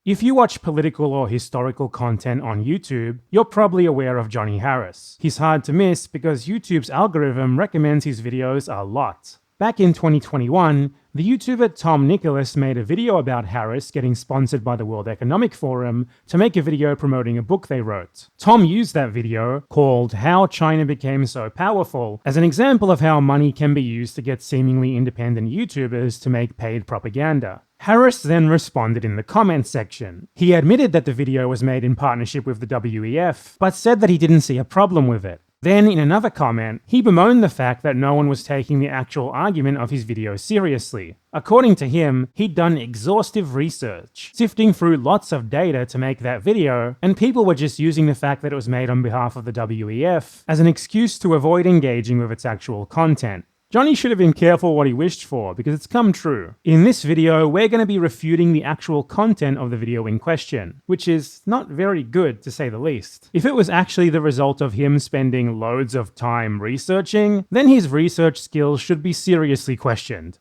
If you watch political or historical content on YouTube, you're probably aware of Johnny Harris. He's hard to miss because YouTube's algorithm recommends his videos a lot. Back in 2021, the YouTuber Tom Nicholas made a video about Harris getting sponsored by the World Economic Forum to make a video promoting a book they wrote. Tom used that video, called How China Became So Powerful, as an example of how money can be used to get seemingly independent YouTubers to make paid propaganda. Harris then responded in the comments section. He admitted that the video was made in partnership with the WEF, but said that he didn't see a problem with it. Then, in another comment, he bemoaned the fact that no one was taking the actual argument of his video seriously. According to him, he'd done exhaustive research, sifting through lots of data to make that video, and people were just using the fact that it was made on behalf of the WEF as an excuse to avoid engaging with its actual content. Johnny should have been careful what he wished for, because it's come true. In this video, we're going to be refuting the actual content of the video in question, which is not very good to say the least. If it was actually the result of him spending loads of time researching, then his research skills should be seriously questioned.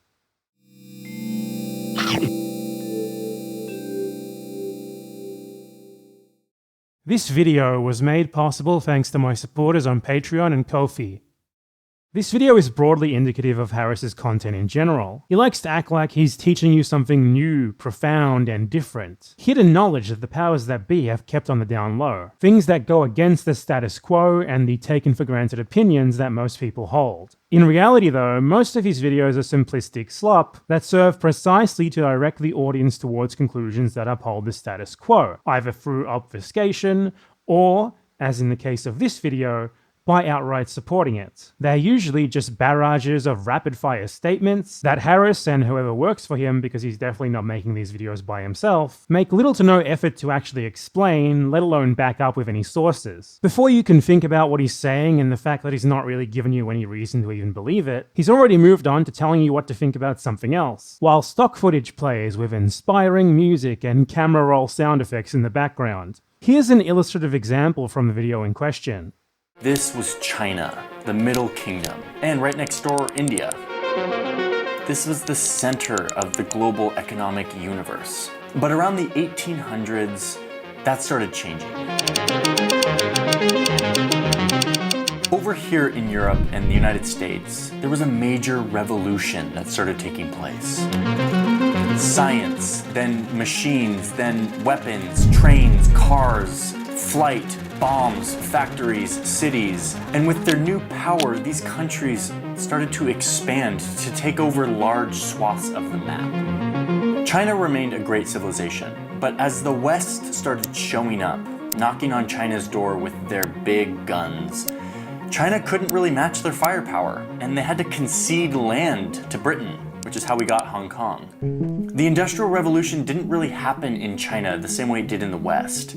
This video was made possible thanks to my supporters on Patreon and Ko-fi. This video is broadly indicative of Harris's content in general. He likes to act like he's teaching you something new, profound, and different. Hidden knowledge that the powers that be have kept on the down low. Things that go against the status quo and the taken-for-granted opinions that most people hold. In reality though, most of his videos are simplistic slop that serve precisely to direct the audience towards conclusions that uphold the status quo, either through obfuscation or, as in the case of this video, by outright supporting it. They're usually just barrages of rapid-fire statements that Harris and whoever works for him, because he's definitely not making these videos by himself, make little to no effort to actually explain, let alone back up with any sources. Before you can think about what he's saying and the fact that he's not really given you any reason to even believe it, he's already moved on to telling you what to think about something else, while stock footage plays with inspiring music and camera roll sound effects in the background. Here's an illustrative example from the video in question. This was China, the Middle Kingdom, and right next door, India. This was the center of the global economic universe. But around the 1800s, that started changing. Over here in Europe and the United States, there was a major revolution that started taking place. Science, then machines, then weapons, trains, cars, flight, bombs, factories, cities. And with their new power, these countries started to expand to take over large swaths of the map. China remained a great civilization, but as the West started showing up, knocking on China's door with their big guns, China couldn't really match their firepower, and they had to concede land to Britain, which is how we got Hong Kong. The Industrial Revolution didn't really happen in China the same way it did in the West.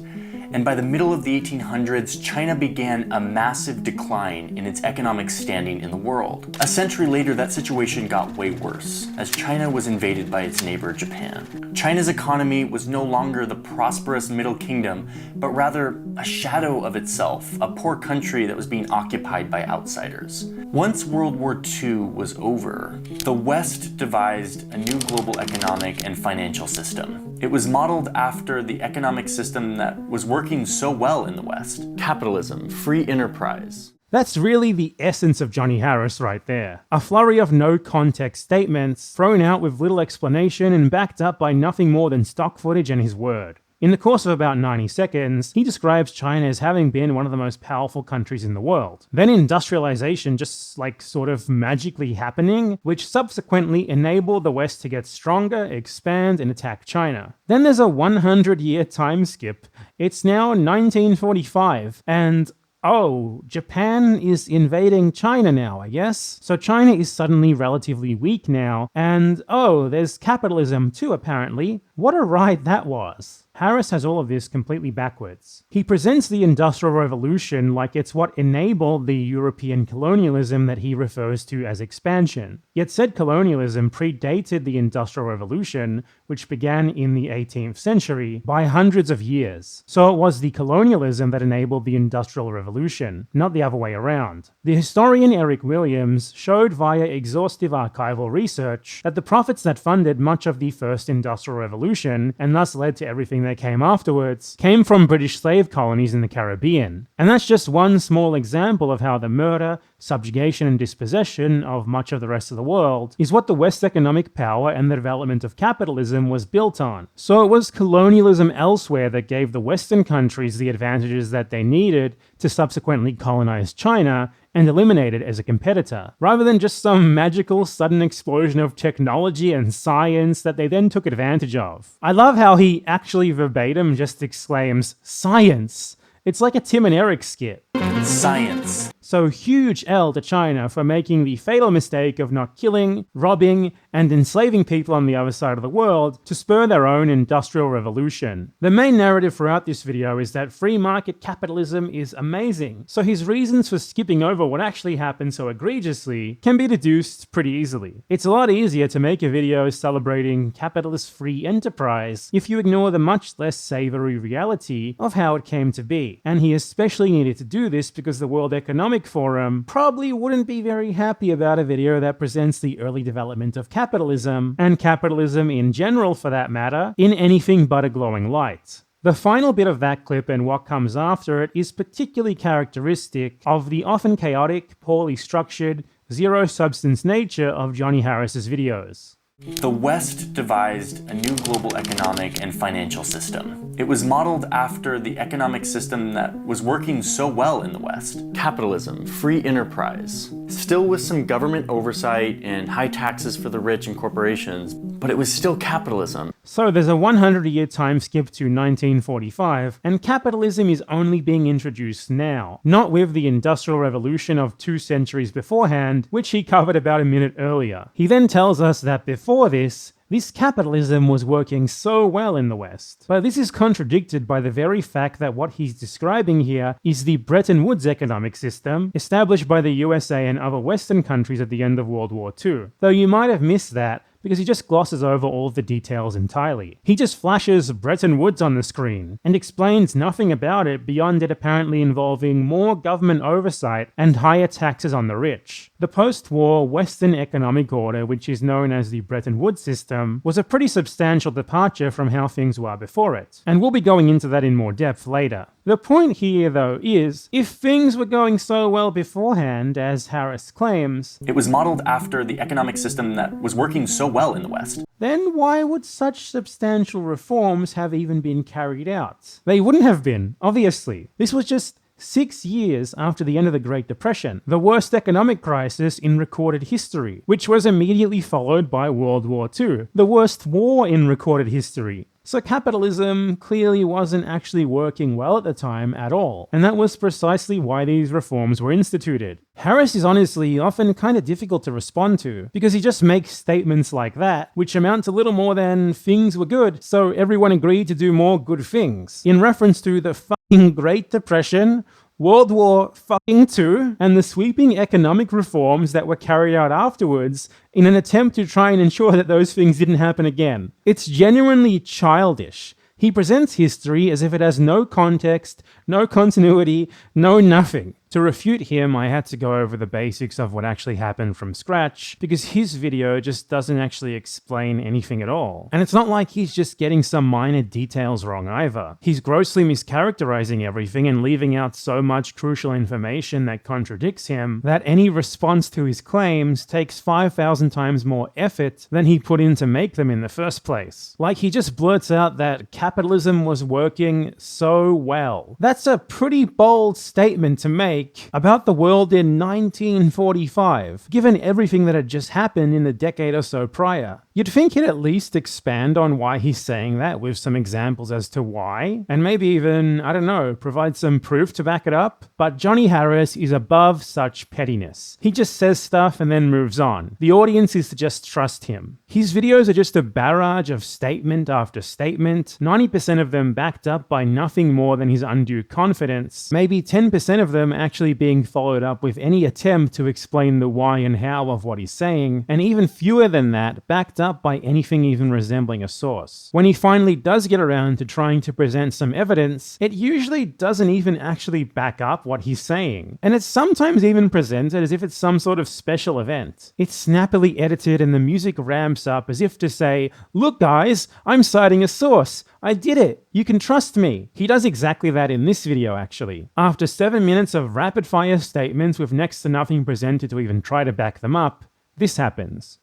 And by the middle of the 1800s, China began a massive decline in its economic standing in the world. A century later, that situation got way worse, as China was invaded by its neighbor, Japan. China's economy was no longer the prosperous Middle Kingdom, but rather a shadow of itself, a poor country that was being occupied by outsiders. Once World War II was over, the West devised a new global economic and financial system. It was modeled after the economic system that was working so well in the West. Capitalism, free enterprise. That's really the essence of Johnny Harris right there. A flurry of no-context statements, thrown out with little explanation and backed up by nothing more than stock footage and his word. In the course of about 90 seconds, he describes China as having been one of the most powerful countries in the world. Then industrialization just sort of magically happening, which subsequently enabled the West to get stronger, expand, and attack China. Then there's a 100-year time skip. It's now 1945, and oh, Japan is invading China now, I guess. So China is suddenly relatively weak now, and oh, there's capitalism too apparently. What a ride that was. Harris has all of this completely backwards. He presents the Industrial Revolution like it's what enabled the European colonialism that he refers to as expansion. Yet said colonialism predated the Industrial Revolution, which began in the 18th century, by hundreds of years. So it was the colonialism that enabled the Industrial Revolution, not the other way around. The historian Eric Williams showed via exhaustive archival research that the profits that funded much of the first Industrial Revolution, and thus led to everything that that came afterwards, came from British slave colonies in the Caribbean. And that's just one small example of how the murder, subjugation, and dispossession of much of the rest of the world is what the West's economic power and the development of capitalism was built on. So it was colonialism elsewhere that gave the Western countries the advantages that they needed to subsequently colonize China and eliminate it as a competitor, rather than just some magical sudden explosion of technology and science that they then took advantage of. I love how he actually verbatim just exclaims, "Science!" It's like a Tim and Eric skit. Science. So huge L to China for making the fatal mistake of not killing, robbing, and enslaving people on the other side of the world to spur their own industrial revolution. The main narrative throughout this video is that free market capitalism is amazing, so his reasons for skipping over what actually happened so egregiously can be deduced pretty easily. It's a lot easier to make a video celebrating capitalist free enterprise if you ignore the much less savory reality of how it came to be, and he especially needed to do this because the World Economic Forum probably wouldn't be very happy about a video that presents the early development of capitalism, and capitalism in general for that matter, in anything but a glowing light. The final bit of that clip and what comes after it is particularly characteristic of the often chaotic, poorly structured, zero-substance nature of Johnny Harris's videos. The West devised a new global economic and financial system. It was modeled after the economic system that was working so well in the West. Capitalism, free enterprise, still with some government oversight and high taxes for the rich and corporations, but it was still capitalism. So there's a 100-year time skip to 1945, and capitalism is only being introduced now, not with the Industrial Revolution of 2 centuries beforehand, which he covered about a minute earlier. He then tells us that before this capitalism was working so well in the West. But this is contradicted by the very fact that what he's describing here is the Bretton Woods economic system established by the USA and other Western countries at the end of World War II. Though you might have missed that, because he just glosses over all of the details entirely. He just flashes Bretton Woods on the screen and explains nothing about it beyond it apparently involving more government oversight and higher taxes on the rich. The post-war Western economic order, which is known as the Bretton Woods system, was a pretty substantial departure from how things were before it, and we'll be going into that in more depth later. The point here, though, is, if things were going so well beforehand, as Harris claims, it was modeled after the economic system that was working so well in the West, then why would such substantial reforms have even been carried out? They wouldn't have been, obviously. This was just 6 years after the end of the Great Depression, the worst economic crisis in recorded history, which was immediately followed by World War II, the worst war in recorded history. So capitalism clearly wasn't actually working well at the time at all, and that was precisely why these reforms were instituted. Harris is honestly often kind of difficult to respond to, because he just makes statements like that, which amount to little more than things were good, so everyone agreed to do more good things, in reference to the fucking Great Depression, World War II, and the sweeping economic reforms that were carried out afterwards in an attempt to try and ensure that those things didn't happen again. It's genuinely childish. He presents history as if it has no context, no continuity, no nothing. To refute him, I had to go over the basics of what actually happened from scratch, because his video just doesn't actually explain anything at all. And it's not like he's just getting some minor details wrong either. He's grossly mischaracterizing everything and leaving out so much crucial information that contradicts him that any response to his claims takes 5,000 times more effort than he put in to make them in the first place. Like, he just blurts out that capitalism was working so well. That's a pretty bold statement to make about the world in 1945, given everything that had just happened in the decade or so prior. You'd think he'd at least expand on why he's saying that with some examples as to why, and maybe even, I don't know, provide some proof to back it up. But Johnny Harris is above such pettiness. He just says stuff and then moves on. The audience is to just trust him. His videos are just a barrage of statement after statement, 90% of them backed up by nothing more than his undue confidence, maybe 10% of them actually being followed up with any attempt to explain the why and how of what he's saying, and even fewer than that backed up up by anything even resembling a source. When he finally does get around to trying to present some evidence, it usually doesn't even actually back up what he's saying. And it's sometimes even presented as if it's some sort of special event. It's snappily edited and the music ramps up as if to say, "Look guys, I'm citing a source. I did it. You can trust me." He does exactly that in this video actually. After 7 minutes of rapid fire statements with next to nothing presented to even try to back them up, this happens.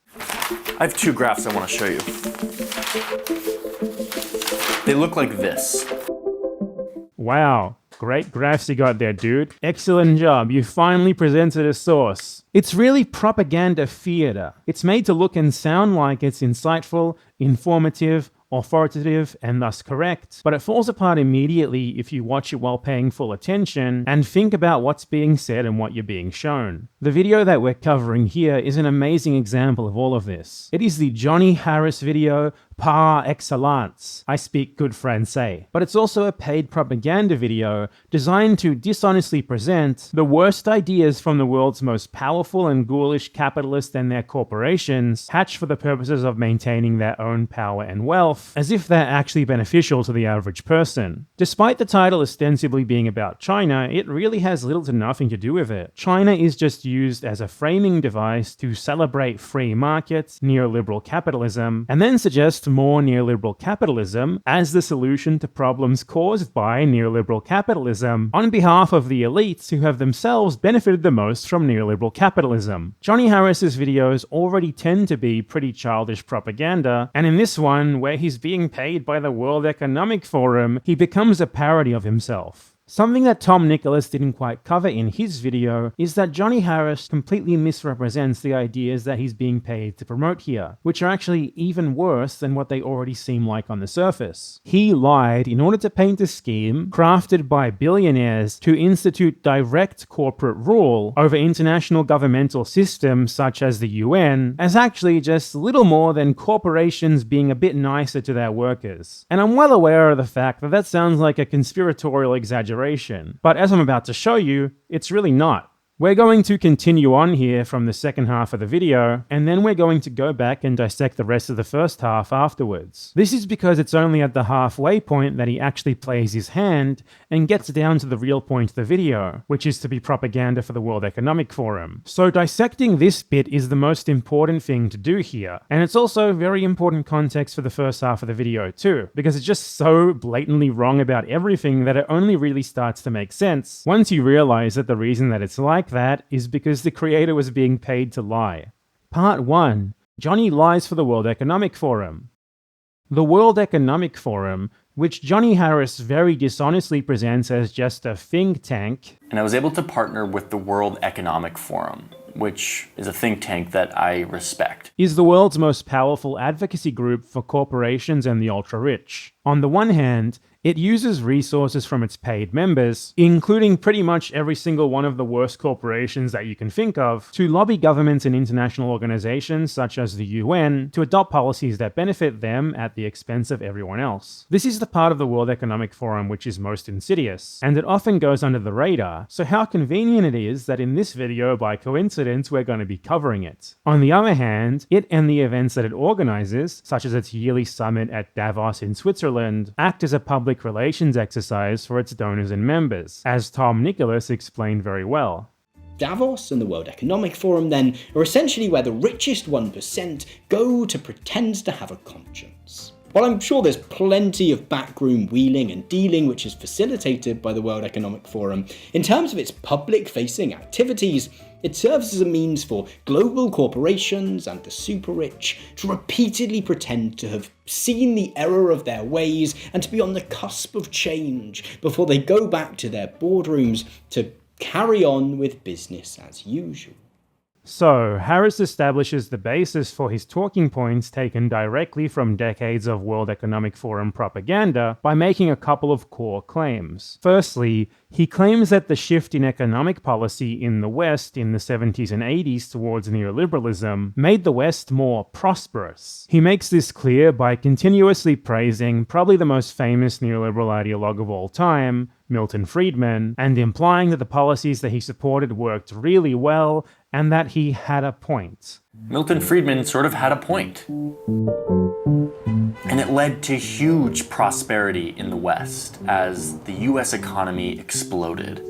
I have two graphs I want to show you. They look like this. Wow, great graphs you got there, dude. Excellent job, you finally presented a source. It's really propaganda theater. It's made to look and sound like it's insightful, informative, authoritative, and thus correct, but it falls apart immediately if you watch it while paying full attention and think about what's being said and what you're being shown. The video that we're covering here is an amazing example of all of this. It is the Johnny Harris video par excellence. I speak good Francais. But it's also a paid propaganda video designed to dishonestly present the worst ideas from the world's most powerful and ghoulish capitalists and their corporations, hatched for the purposes of maintaining their own power and wealth, as if they're actually beneficial to the average person. Despite the title ostensibly being about China, it really has little to nothing to do with it. China is just used as a framing device to celebrate free markets, neoliberal capitalism, and then suggest more neoliberal capitalism as the solution to problems caused by neoliberal capitalism on behalf of the elites who have themselves benefited the most from neoliberal capitalism. Johnny Harris's videos already tend to be pretty childish propaganda, and in this one, where he's being paid by the World Economic Forum, he becomes a parody of himself. Something that Tom Nicholas didn't quite cover in his video is that Johnny Harris completely misrepresents the ideas that he's being paid to promote here, which are actually even worse than what they already seem like on the surface. He lied in order to paint a scheme crafted by billionaires to institute direct corporate rule over international governmental systems such as the UN as actually just little more than corporations being a bit nicer to their workers. And I'm well aware of the fact that that sounds like a conspiratorial exaggeration, but as I'm about to show you, it's really not. We're going to continue on here from the second half of the video, and then we're going to go back and dissect the rest of the first half afterwards. This is because it's only at the halfway point that he actually plays his hand and gets down to the real point of the video, which is to be propaganda for the World Economic Forum. So dissecting this bit is the most important thing to do here, and it's also very important context for the first half of the video too, because it's just so blatantly wrong about everything that it only really starts to make sense once you realize that the reason that it's like that is because the creator was being paid to lie. Part 1. Johnny lies for the World Economic Forum. The World Economic Forum, which Johnny Harris very dishonestly presents as just a think tank, And I was able to partner with the World Economic Forum, which is a think tank that I respect, is the world's most powerful advocacy group for corporations and the ultra-rich. On the one hand, it uses resources from its paid members, including pretty much every single one of the worst corporations that you can think of, to lobby governments and international organizations such as the UN to adopt policies that benefit them at the expense of everyone else. This is the part of the World Economic Forum which is most insidious, and it often goes under the radar, so how convenient it is that in this video by coincidence we're going to be covering it. On the other hand, it and the events that it organizes, such as its yearly summit at Davos in Switzerland, act as a public relations exercise for its donors and members, as Tom Nicholas explained very well. Davos and the World Economic Forum, then, are essentially where the richest 1% go to pretend to have a conscience. While I'm sure there's plenty of backroom wheeling and dealing which is facilitated by the World Economic Forum, in terms of its public-facing activities, it serves as a means for global corporations and the super-rich to repeatedly pretend to have seen the error of their ways and to be on the cusp of change before they go back to their boardrooms to carry on with business as usual. So, Harris establishes the basis for his talking points taken directly from decades of World Economic Forum propaganda by making a couple of core claims. Firstly, he claims that the shift in economic policy in the West in the 70s and 80s towards neoliberalism made the West more prosperous. He makes this clear by continuously praising probably the most famous neoliberal ideologue of all time, Milton Friedman, and implying that the policies that he supported worked really well and that he had a point. Milton Friedman sort of had a point. And it led to huge prosperity in the West as the US economy exploded.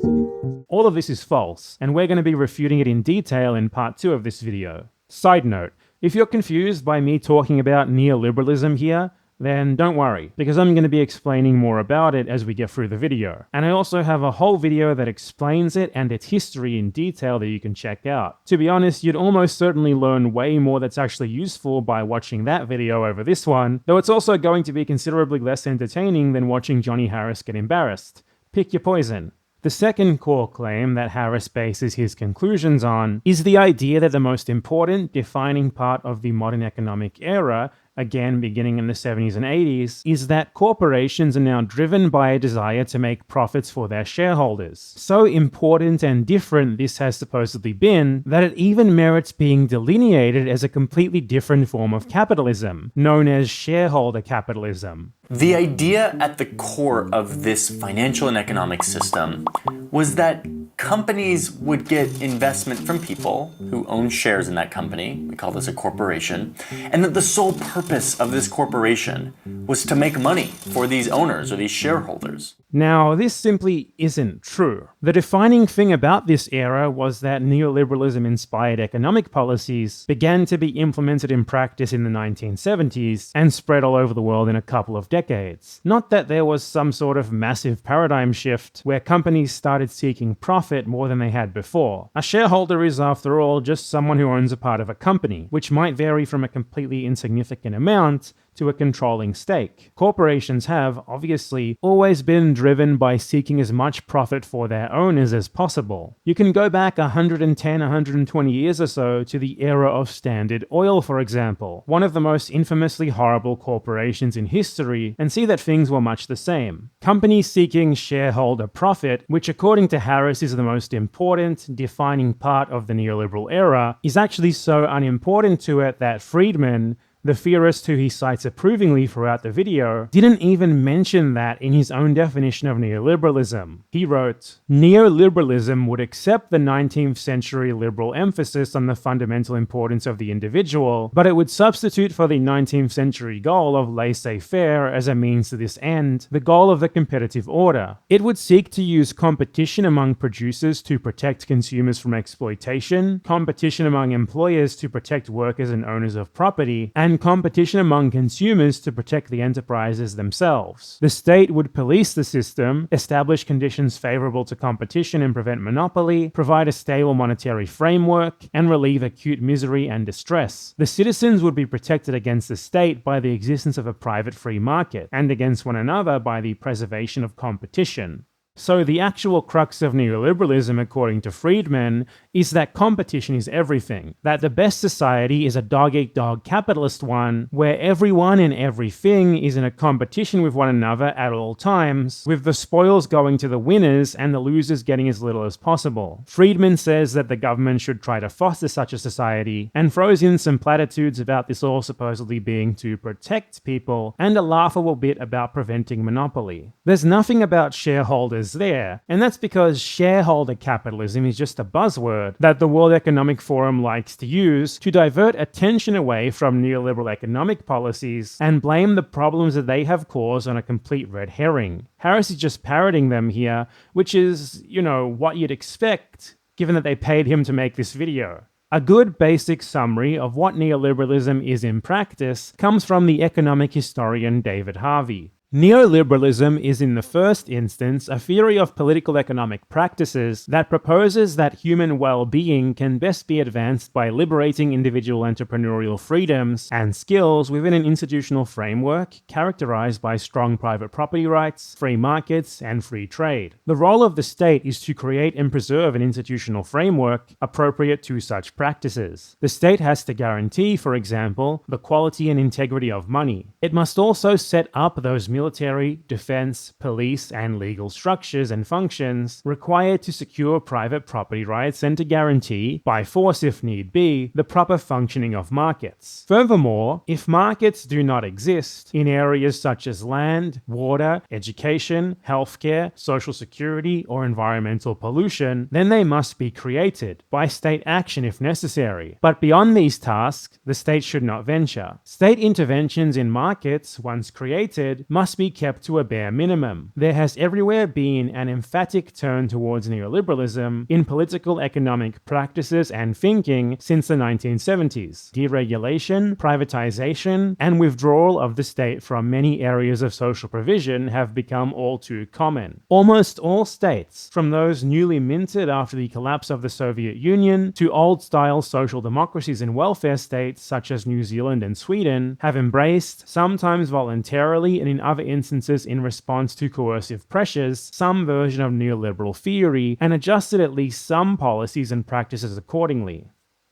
All of this is false, and we're going to be refuting it in detail in part 2 of this video. Side note, if you're confused by me talking about neoliberalism here, then don't worry, because I'm going to be explaining more about it as we get through the video. And I also have a whole video that explains it and its history in detail that you can check out. To be honest, you'd almost certainly learn way more that's actually useful by watching that video over this one, though it's also going to be considerably less entertaining than watching Johnny Harris get embarrassed. Pick your poison. The second core claim that Harris bases his conclusions on is the idea that the most important defining part of the modern economic era, again beginning in the 70s and 80s, is that corporations are now driven by a desire to make profits for their shareholders. So important and different this has supposedly been that it even merits being delineated as a completely different form of capitalism, known as shareholder capitalism. The idea at the core of this financial and economic system was that companies would get investment from people who own shares in that company, we call this a corporation, and that the sole purpose of this corporation was to make money for these owners or these shareholders. Now, this simply isn't true. The defining thing about this era was that neoliberalism-inspired economic policies began to be implemented in practice in the 1970s and spread all over the world in a couple of decades. Not that there was some sort of massive paradigm shift where companies started seeking profit more than they had before. A shareholder is, after all, just someone who owns a part of a company, which might vary from a completely insignificant amount to a controlling stake. Corporations have, obviously, always been driven by seeking as much profit for their owners as possible. You can go back 110, 120 years or so to the era of Standard Oil, for example, one of the most infamously horrible corporations in history, and see that things were much the same. Companies seeking shareholder profit, which according to Harris is the most important, defining part of the neoliberal era, is actually so unimportant to it that Friedman, the theorist who he cites approvingly throughout the video, didn't even mention that in his own definition of neoliberalism. He wrote, "Neoliberalism would accept the 19th century liberal emphasis on the fundamental importance of the individual, but it would substitute for the 19th century goal of laissez-faire as a means to this end, the goal of the competitive order. It would seek to use competition among producers to protect consumers from exploitation, competition among employers to protect workers and owners of property, and competition among consumers to protect the enterprises themselves. The state would police the system, establish conditions favorable to competition and prevent monopoly, provide a stable monetary framework, and relieve acute misery and distress. The citizens would be protected against the state by the existence of a private free market, and against one another by the preservation of competition." So the actual crux of neoliberalism, according to Friedman, is that competition is everything. That the best society is a dog-eat-dog capitalist one, where everyone and everything is in a competition with one another at all times, with the spoils going to the winners and the losers getting as little as possible. Friedman says that the government should try to foster such a society, and throws in some platitudes about this all supposedly being to protect people, and a laughable bit about preventing monopoly. There's nothing about shareholders there, and that's because shareholder capitalism is just a buzzword that the World Economic Forum likes to use to divert attention away from neoliberal economic policies and blame the problems that they have caused on a complete red herring. Harris is just parroting them here, which is, what you'd expect, given that they paid him to make this video. A good basic summary of what neoliberalism is in practice comes from the economic historian David Harvey. Neoliberalism is in the first instance a theory of political economic practices that proposes that human well-being can best be advanced by liberating individual entrepreneurial freedoms and skills within an institutional framework characterized by strong private property rights, free markets, and free trade. The role of the state is to create and preserve an institutional framework appropriate to such practices. The state has to guarantee, for example, the quality and integrity of money. It must also set up those military, defense, police, and legal structures and functions required to secure private property rights and to guarantee, by force if need be, the proper functioning of markets. Furthermore, if markets do not exist in areas such as land, water, education, healthcare, social security, or environmental pollution, then they must be created by state action if necessary. But beyond these tasks, the state should not venture. State interventions in markets, once created, must be kept to a bare minimum. There has everywhere been an emphatic turn towards neoliberalism in political economic practices and thinking since the 1970s. Deregulation, privatization, and withdrawal of the state from many areas of social provision have become all too common. Almost all states, from those newly minted after the collapse of the Soviet Union to old-style social democracies and welfare states such as New Zealand and Sweden, have embraced, sometimes voluntarily and in other instances in response to coercive pressures, some version of neoliberal theory and adjusted at least some policies and practices accordingly.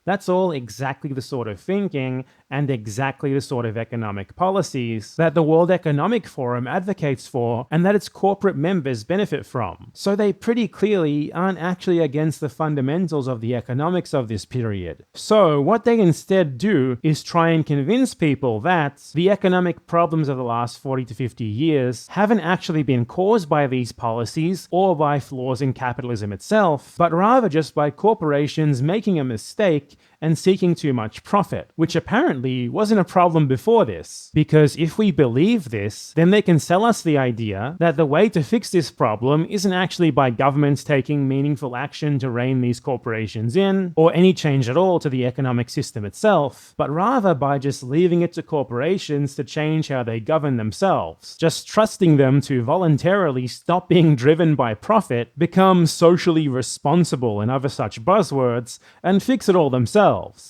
That's all exactly the sort of thinking and exactly the sort of economic policies that the World Economic Forum advocates for and that its corporate members benefit from. So they pretty clearly aren't actually against the fundamentals of the economics of this period. So what they instead do is try and convince people that the economic problems of the last 40 to 50 years haven't actually been caused by these policies or by flaws in capitalism itself, but rather just by corporations making a mistake and seeking too much profit, which apparently wasn't a problem before this. Because if we believe this, then they can sell us the idea that the way to fix this problem isn't actually by governments taking meaningful action to rein these corporations in, or any change at all to the economic system itself, but rather by just leaving it to corporations to change how they govern themselves, just trusting them to voluntarily stop being driven by profit, become socially responsible and other such buzzwords, and fix it all themselves.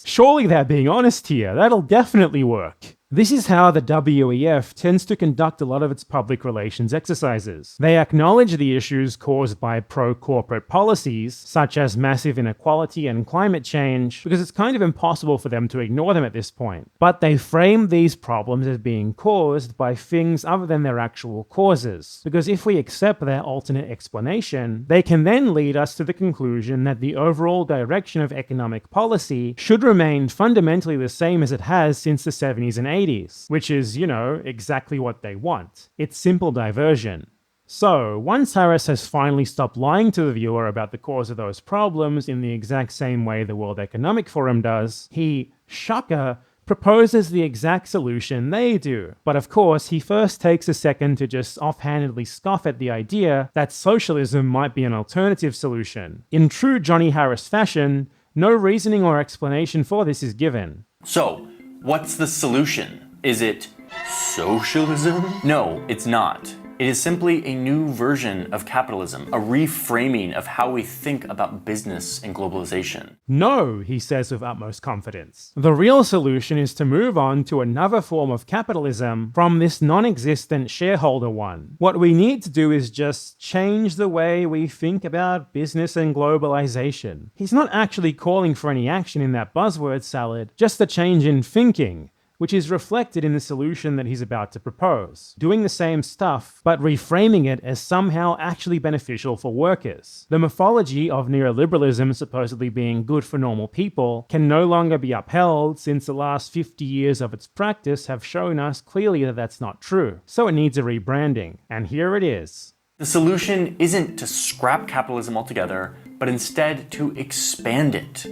Surely they're being honest here, that'll definitely work. This is how the WEF tends to conduct a lot of its public relations exercises. They acknowledge the issues caused by pro-corporate policies, such as massive inequality and climate change, because it's kind of impossible for them to ignore them at this point. But they frame these problems as being caused by things other than their actual causes, because if we accept their alternate explanation, they can then lead us to the conclusion that the overall direction of economic policy should remain fundamentally the same as it has since the 70s and 80s, which is, exactly what they want. It's simple diversion. So, once Harris has finally stopped lying to the viewer about the cause of those problems in the exact same way the World Economic Forum does, he, shocker, proposes the exact solution they do. But of course, he first takes a second to just offhandedly scoff at the idea that socialism might be an alternative solution. In true Johnny Harris fashion, no reasoning or explanation for this is given. So, what's the solution? Is it socialism? No, it's not. It is simply a new version of capitalism, a reframing of how we think about business and globalization. No, he says with utmost confidence. The real solution is to move on to another form of capitalism from this non-existent shareholder one. What we need to do is just change the way we think about business and globalization. He's not actually calling for any action in that buzzword salad, just a change in thinking, which is reflected in the solution that he's about to propose. Doing the same stuff, but reframing it as somehow actually beneficial for workers. The mythology of neoliberalism supposedly being good for normal people can no longer be upheld since the last 50 years of its practice have shown us clearly that that's not true. So it needs a rebranding, and here it is. The solution isn't to scrap capitalism altogether, but instead to expand it.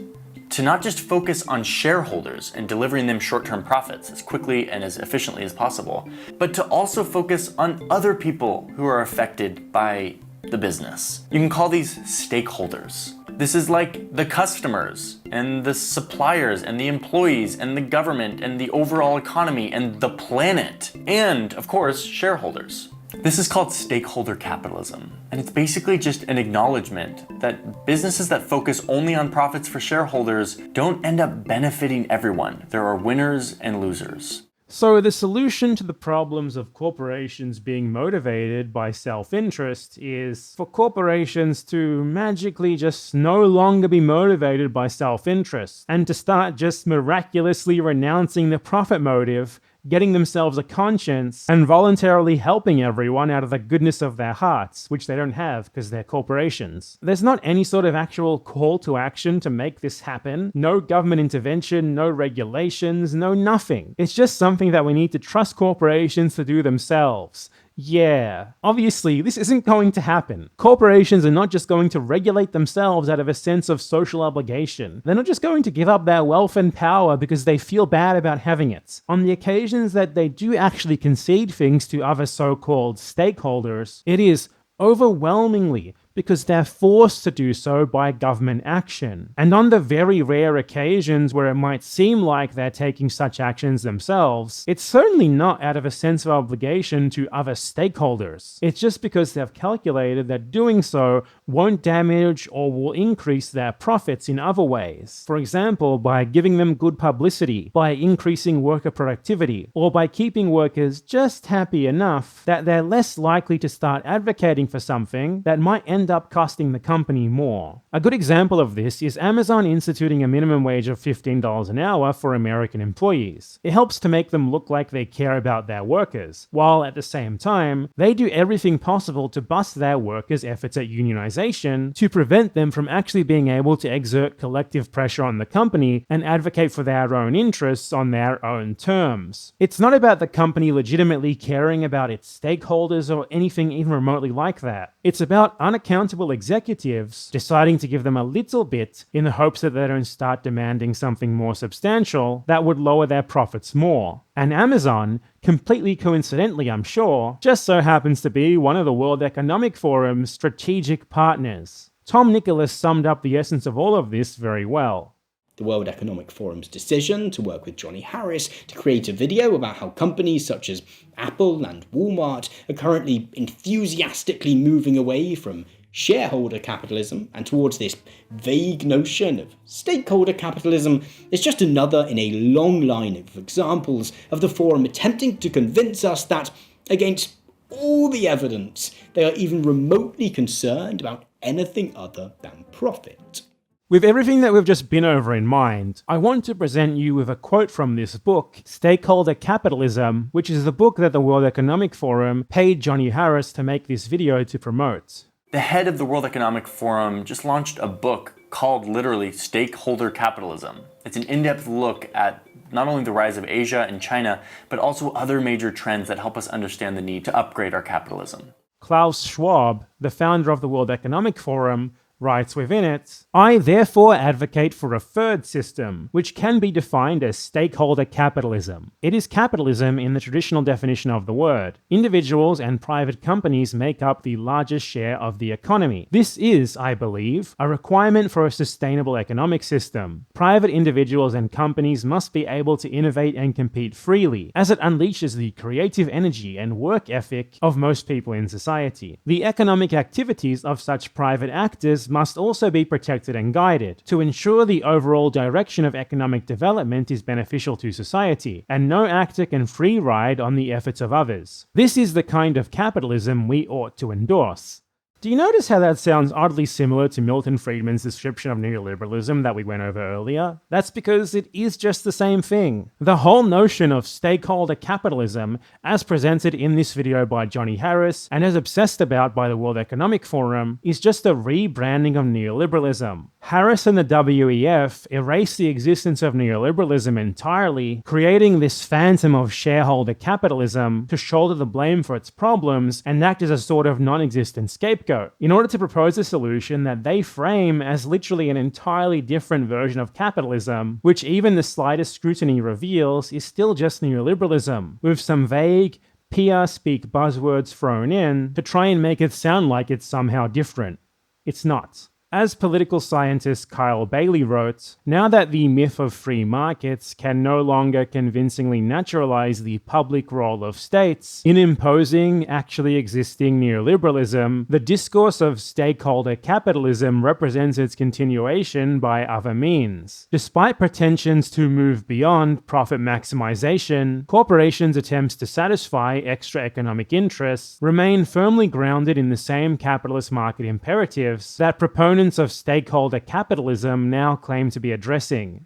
To not just focus on shareholders and delivering them short-term profits as quickly and as efficiently as possible, but to also focus on other people who are affected by the business. You can call these stakeholders. This is like the customers and the suppliers and the employees and the government and the overall economy and the planet, and of course, shareholders. This is called stakeholder capitalism, and it's basically just an acknowledgement that businesses that focus only on profits for shareholders don't end up benefiting everyone. There are winners and losers. So the solution to the problems of corporations being motivated by self-interest is for corporations to magically just no longer be motivated by self-interest and to start just miraculously renouncing the profit motive getting themselves a conscience, and voluntarily helping everyone out of the goodness of their hearts, which they don't have because they're corporations. There's not any sort of actual call to action to make this happen. No government intervention, no regulations, no nothing. It's just something that we need to trust corporations to do themselves. Yeah, obviously this isn't going to happen. Corporations are not just going to regulate themselves out of a sense of social obligation. They're not just going to give up their wealth and power because they feel bad about having it. On the occasions that they do actually concede things to other so-called stakeholders, it is overwhelmingly because they're forced to do so by government action. And on the very rare occasions where it might seem like they're taking such actions themselves, it's certainly not out of a sense of obligation to other stakeholders. It's just because they've calculated that doing so won't damage or will increase their profits in other ways. For example, by giving them good publicity, by increasing worker productivity, or by keeping workers just happy enough that they're less likely to start advocating for something that might end up costing the company more. A good example of this is Amazon instituting a minimum wage of $15 an hour for American employees. It helps to make them look like they care about their workers, while at the same time, they do everything possible to bust their workers' efforts at unionization to prevent them from actually being able to exert collective pressure on the company and advocate for their own interests on their own terms. It's not about the company legitimately caring about its stakeholders or anything even remotely like that. It's about unaccountable executives deciding to give them a little bit in the hopes that they don't start demanding something more substantial that would lower their profits more. And Amazon, completely coincidentally I'm sure, just so happens to be one of the World Economic Forum's strategic partners. Tom Nicholas summed up the essence of all of this very well. The World Economic Forum's decision to work with Johnny Harris to create a video about how companies such as Apple and Walmart are currently enthusiastically moving away from shareholder capitalism and towards this vague notion of stakeholder capitalism is just another in a long line of examples of the forum attempting to convince us that, against all the evidence, they are even remotely concerned about anything other than profit. With everything that we've just been over in mind, I want to present you with a quote from this book, Stakeholder Capitalism, which is the book that the World Economic Forum paid Johnny Harris to make this video to promote. The head of the World Economic Forum just launched a book called literally Stakeholder Capitalism. It's an in-depth look at not only the rise of Asia and China, but also other major trends that help us understand the need to upgrade our capitalism. Klaus Schwab, the founder of the World Economic Forum, writes within it, I therefore advocate for a third system, which can be defined as stakeholder capitalism. It is capitalism in the traditional definition of the word. Individuals and private companies make up the largest share of the economy. This is, I believe, a requirement for a sustainable economic system. Private individuals and companies must be able to innovate and compete freely, as it unleashes the creative energy and work ethic of most people in society. The economic activities of such private actors must also be protected and guided to ensure the overall direction of economic development is beneficial to society, and no actor can free ride on the efforts of others. This is the kind of capitalism we ought to endorse. Do you notice how that sounds oddly similar to Milton Friedman's description of neoliberalism that we went over earlier? That's because it is just the same thing. The whole notion of stakeholder capitalism, as presented in this video by Johnny Harris and as obsessed about by the World Economic Forum, is just a rebranding of neoliberalism. Harris and the WEF erase the existence of neoliberalism entirely, creating this phantom of shareholder capitalism to shoulder the blame for its problems and act as a sort of non-existent scapegoat, in order to propose a solution that they frame as literally an entirely different version of capitalism, which even the slightest scrutiny reveals is still just neoliberalism, with some vague, PR-speak buzzwords thrown in to try and make it sound like it's somehow different. It's not. As political scientist Kyle Bailey wrote, now that the myth of free markets can no longer convincingly naturalize the public role of states in imposing actually existing neoliberalism, the discourse of stakeholder capitalism represents its continuation by other means. Despite pretensions to move beyond profit maximization, corporations' attempts to satisfy extra economic interests remain firmly grounded in the same capitalist market imperatives that proponents of stakeholder capitalism now claim to be addressing.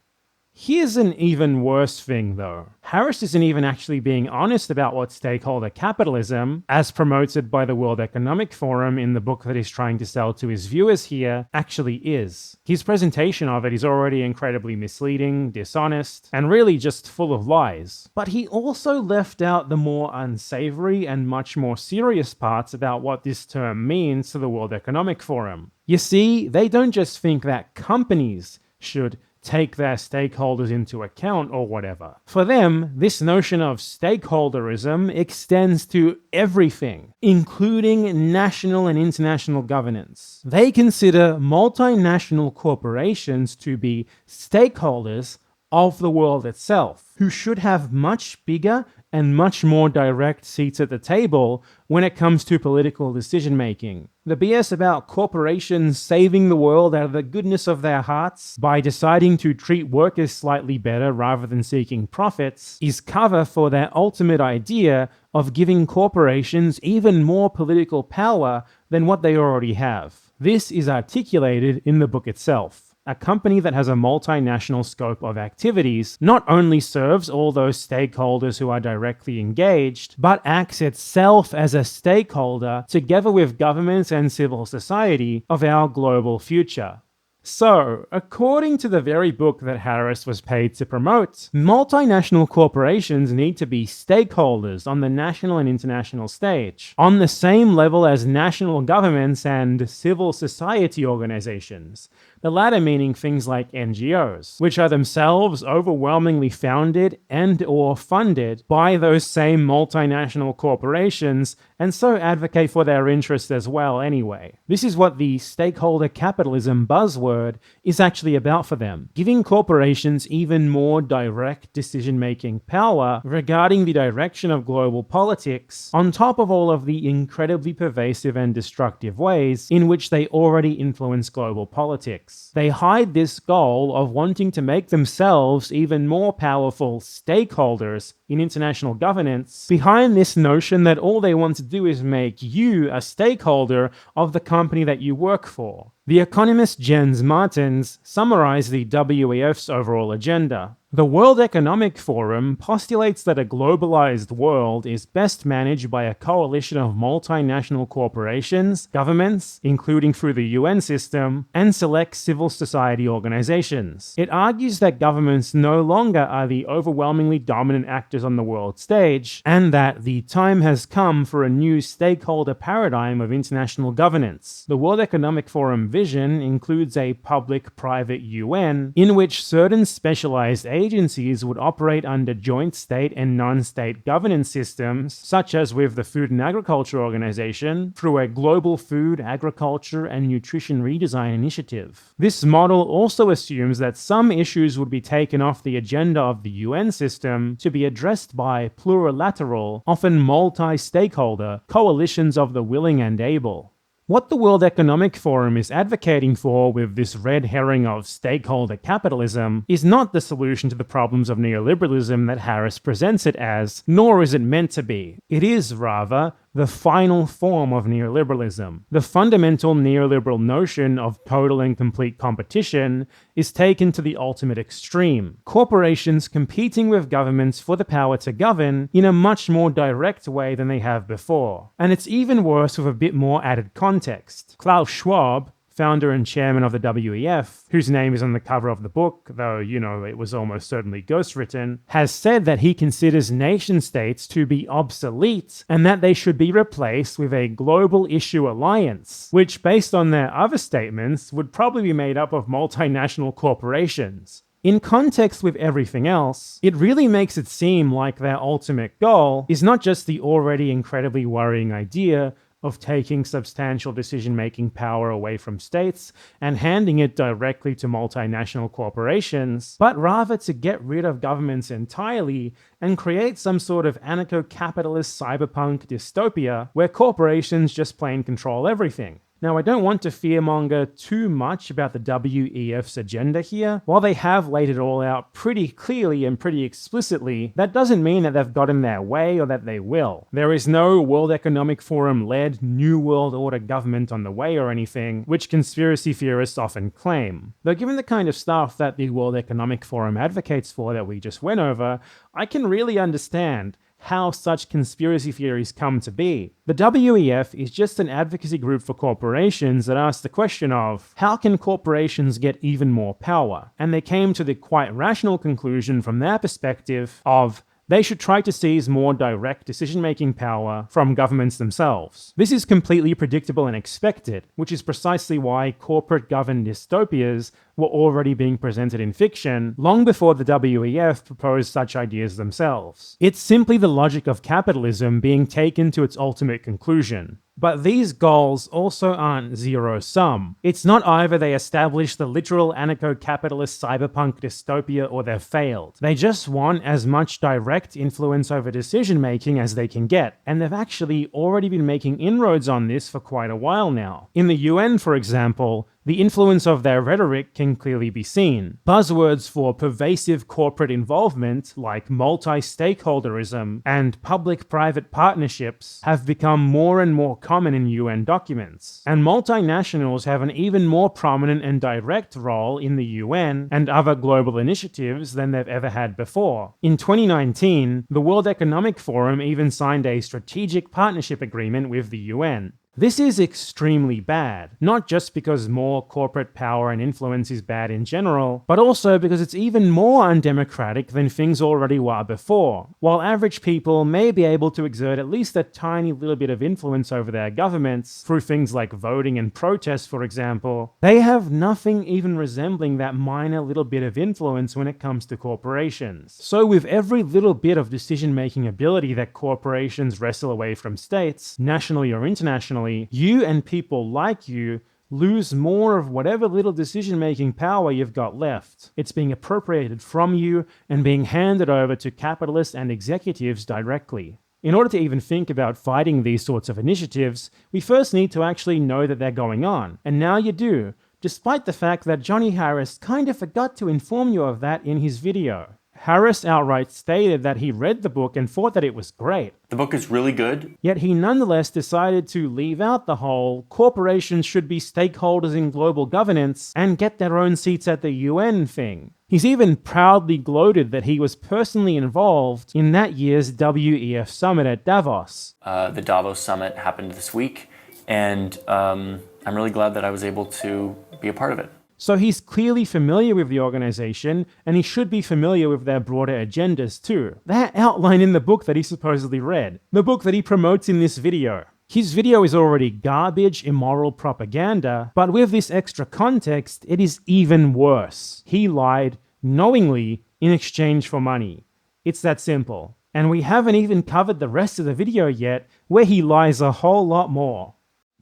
Here's an even worse thing though. Harris isn't even actually being honest about what stakeholder capitalism, as promoted by the World Economic Forum in the book that he's trying to sell to his viewers here, actually is. His presentation of it is already incredibly misleading, dishonest, and really just full of lies. But he also left out the more unsavory and much more serious parts about what this term means to the World Economic Forum. You see, they don't just think that companies should take their stakeholders into account or whatever. For them, this notion of stakeholderism extends to everything, including national and international governance. They consider multinational corporations to be stakeholders of the world itself, who should have much bigger and much more direct seats at the table when it comes to political decision-making. The BS about corporations saving the world out of the goodness of their hearts by deciding to treat workers slightly better rather than seeking profits is cover for their ultimate idea of giving corporations even more political power than what they already have. This is articulated in the book itself. A company that has a multinational scope of activities not only serves all those stakeholders who are directly engaged, but acts itself as a stakeholder together with governments and civil society of our global future. So, according to the very book that Harris was paid to promote, multinational corporations need to be stakeholders on the national and international stage, on the same level as national governments and civil society organizations, the latter meaning things like NGOs, which are themselves overwhelmingly founded and/or funded by those same multinational corporations and so advocate for their interests as well anyway. This is what the stakeholder capitalism buzzword is actually about for them, giving corporations even more direct decision-making power regarding the direction of global politics, on top of all of the incredibly pervasive and destructive ways in which they already influence global politics. They hide this goal of wanting to make themselves even more powerful stakeholders in international governance behind this notion that all they want to do is make you a stakeholder of the company that you work for. The economist Jens Martens summarized the WEF's overall agenda. The World Economic Forum postulates that a globalized world is best managed by a coalition of multinational corporations, governments, including through the UN system, and select civil society organizations. It argues that governments no longer are the overwhelmingly dominant actors on the world stage, and that the time has come for a new stakeholder paradigm of international governance. The World Economic Forum vision includes a public-private UN in which certain specialized agencies would operate under joint state and non-state governance systems, such as with the Food and Agriculture Organization, through a global food, agriculture, and nutrition redesign initiative. This model also assumes that some issues would be taken off the agenda of the UN system to be addressed by plurilateral, often multi-stakeholder, coalitions of the willing and able. What the World Economic Forum is advocating for with this red herring of stakeholder capitalism is not the solution to the problems of neoliberalism that Harris presents it as, nor is it meant to be. It is, rather, the final form of neoliberalism. The fundamental neoliberal notion of total and complete competition is taken to the ultimate extreme. Corporations competing with governments for the power to govern in a much more direct way than they have before. And it's even worse with a bit more added context. Klaus Schwab, founder and chairman of the WEF, whose name is on the cover of the book, though, it was almost certainly ghostwritten, has said that he considers nation-states to be obsolete and that they should be replaced with a global issue alliance, which, based on their other statements, would probably be made up of multinational corporations. In context with everything else, it really makes it seem like their ultimate goal is not just the already incredibly worrying idea of taking substantial decision-making power away from states and handing it directly to multinational corporations, but rather to get rid of governments entirely and create some sort of anarcho-capitalist cyberpunk dystopia where corporations just plain control everything. Now, I don't want to fearmonger too much about the WEF's agenda here. While they have laid it all out pretty clearly and pretty explicitly, that doesn't mean that they've gotten their way or that they will. There is no World Economic Forum-led New World Order government on the way or anything, which conspiracy theorists often claim. Though given the kind of stuff that the World Economic Forum advocates for that we just went over, I can really understand how such conspiracy theories come to be. The WEF is just an advocacy group for corporations that asks the question of, how can corporations get even more power? And they came to the quite rational conclusion from their perspective of, they should try to seize more direct decision-making power from governments themselves. This is completely predictable and expected, which is precisely why corporate-governed dystopias were already being presented in fiction long before the WEF proposed such ideas themselves. It's simply the logic of capitalism being taken to its ultimate conclusion. But these goals also aren't zero-sum. It's not either they establish the literal anarcho-capitalist cyberpunk dystopia or they've failed. They just want as much direct influence over decision-making as they can get, and they've actually already been making inroads on this for quite a while now. In the UN, for example, the influence of their rhetoric can clearly be seen. Buzzwords for pervasive corporate involvement, like multi-stakeholderism and public-private partnerships, have become more and more common in UN documents. And multinationals have an even more prominent and direct role in the UN and other global initiatives than they've ever had before. In 2019, the World Economic Forum even signed a strategic partnership agreement with the UN. This is extremely bad, not just because more corporate power and influence is bad in general, but also because it's even more undemocratic than things already were before. While average people may be able to exert at least a tiny little bit of influence over their governments, through things like voting and protests for example, they have nothing even resembling that minor little bit of influence when it comes to corporations. So with every little bit of decision-making ability that corporations wrestle away from states, nationally or internationally, you and people like you lose more of whatever little decision-making power you've got left. It's being appropriated from you and being handed over to capitalists and executives directly. In order to even think about fighting these sorts of initiatives, we first need to actually know that they're going on. And now you do, despite the fact that Johnny Harris kind of forgot to inform you of that in his video. Harris outright stated that he read the book and thought that it was great. The book is really good. Yet he nonetheless decided to leave out the whole corporations should be stakeholders in global governance and get their own seats at the UN thing. He's even proudly gloated that he was personally involved in that year's WEF summit at Davos. The Davos summit happened this week, and I'm really glad that I was able to be a part of it. So he's clearly familiar with the organization, and he should be familiar with their broader agendas too. They're outlined in the book that he supposedly read, the book that he promotes in this video. His video is already garbage, immoral propaganda, but with this extra context, it is even worse. He lied, knowingly, in exchange for money. It's that simple. And we haven't even covered the rest of the video yet, where he lies a whole lot more.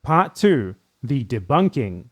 Part 2. The Debunking.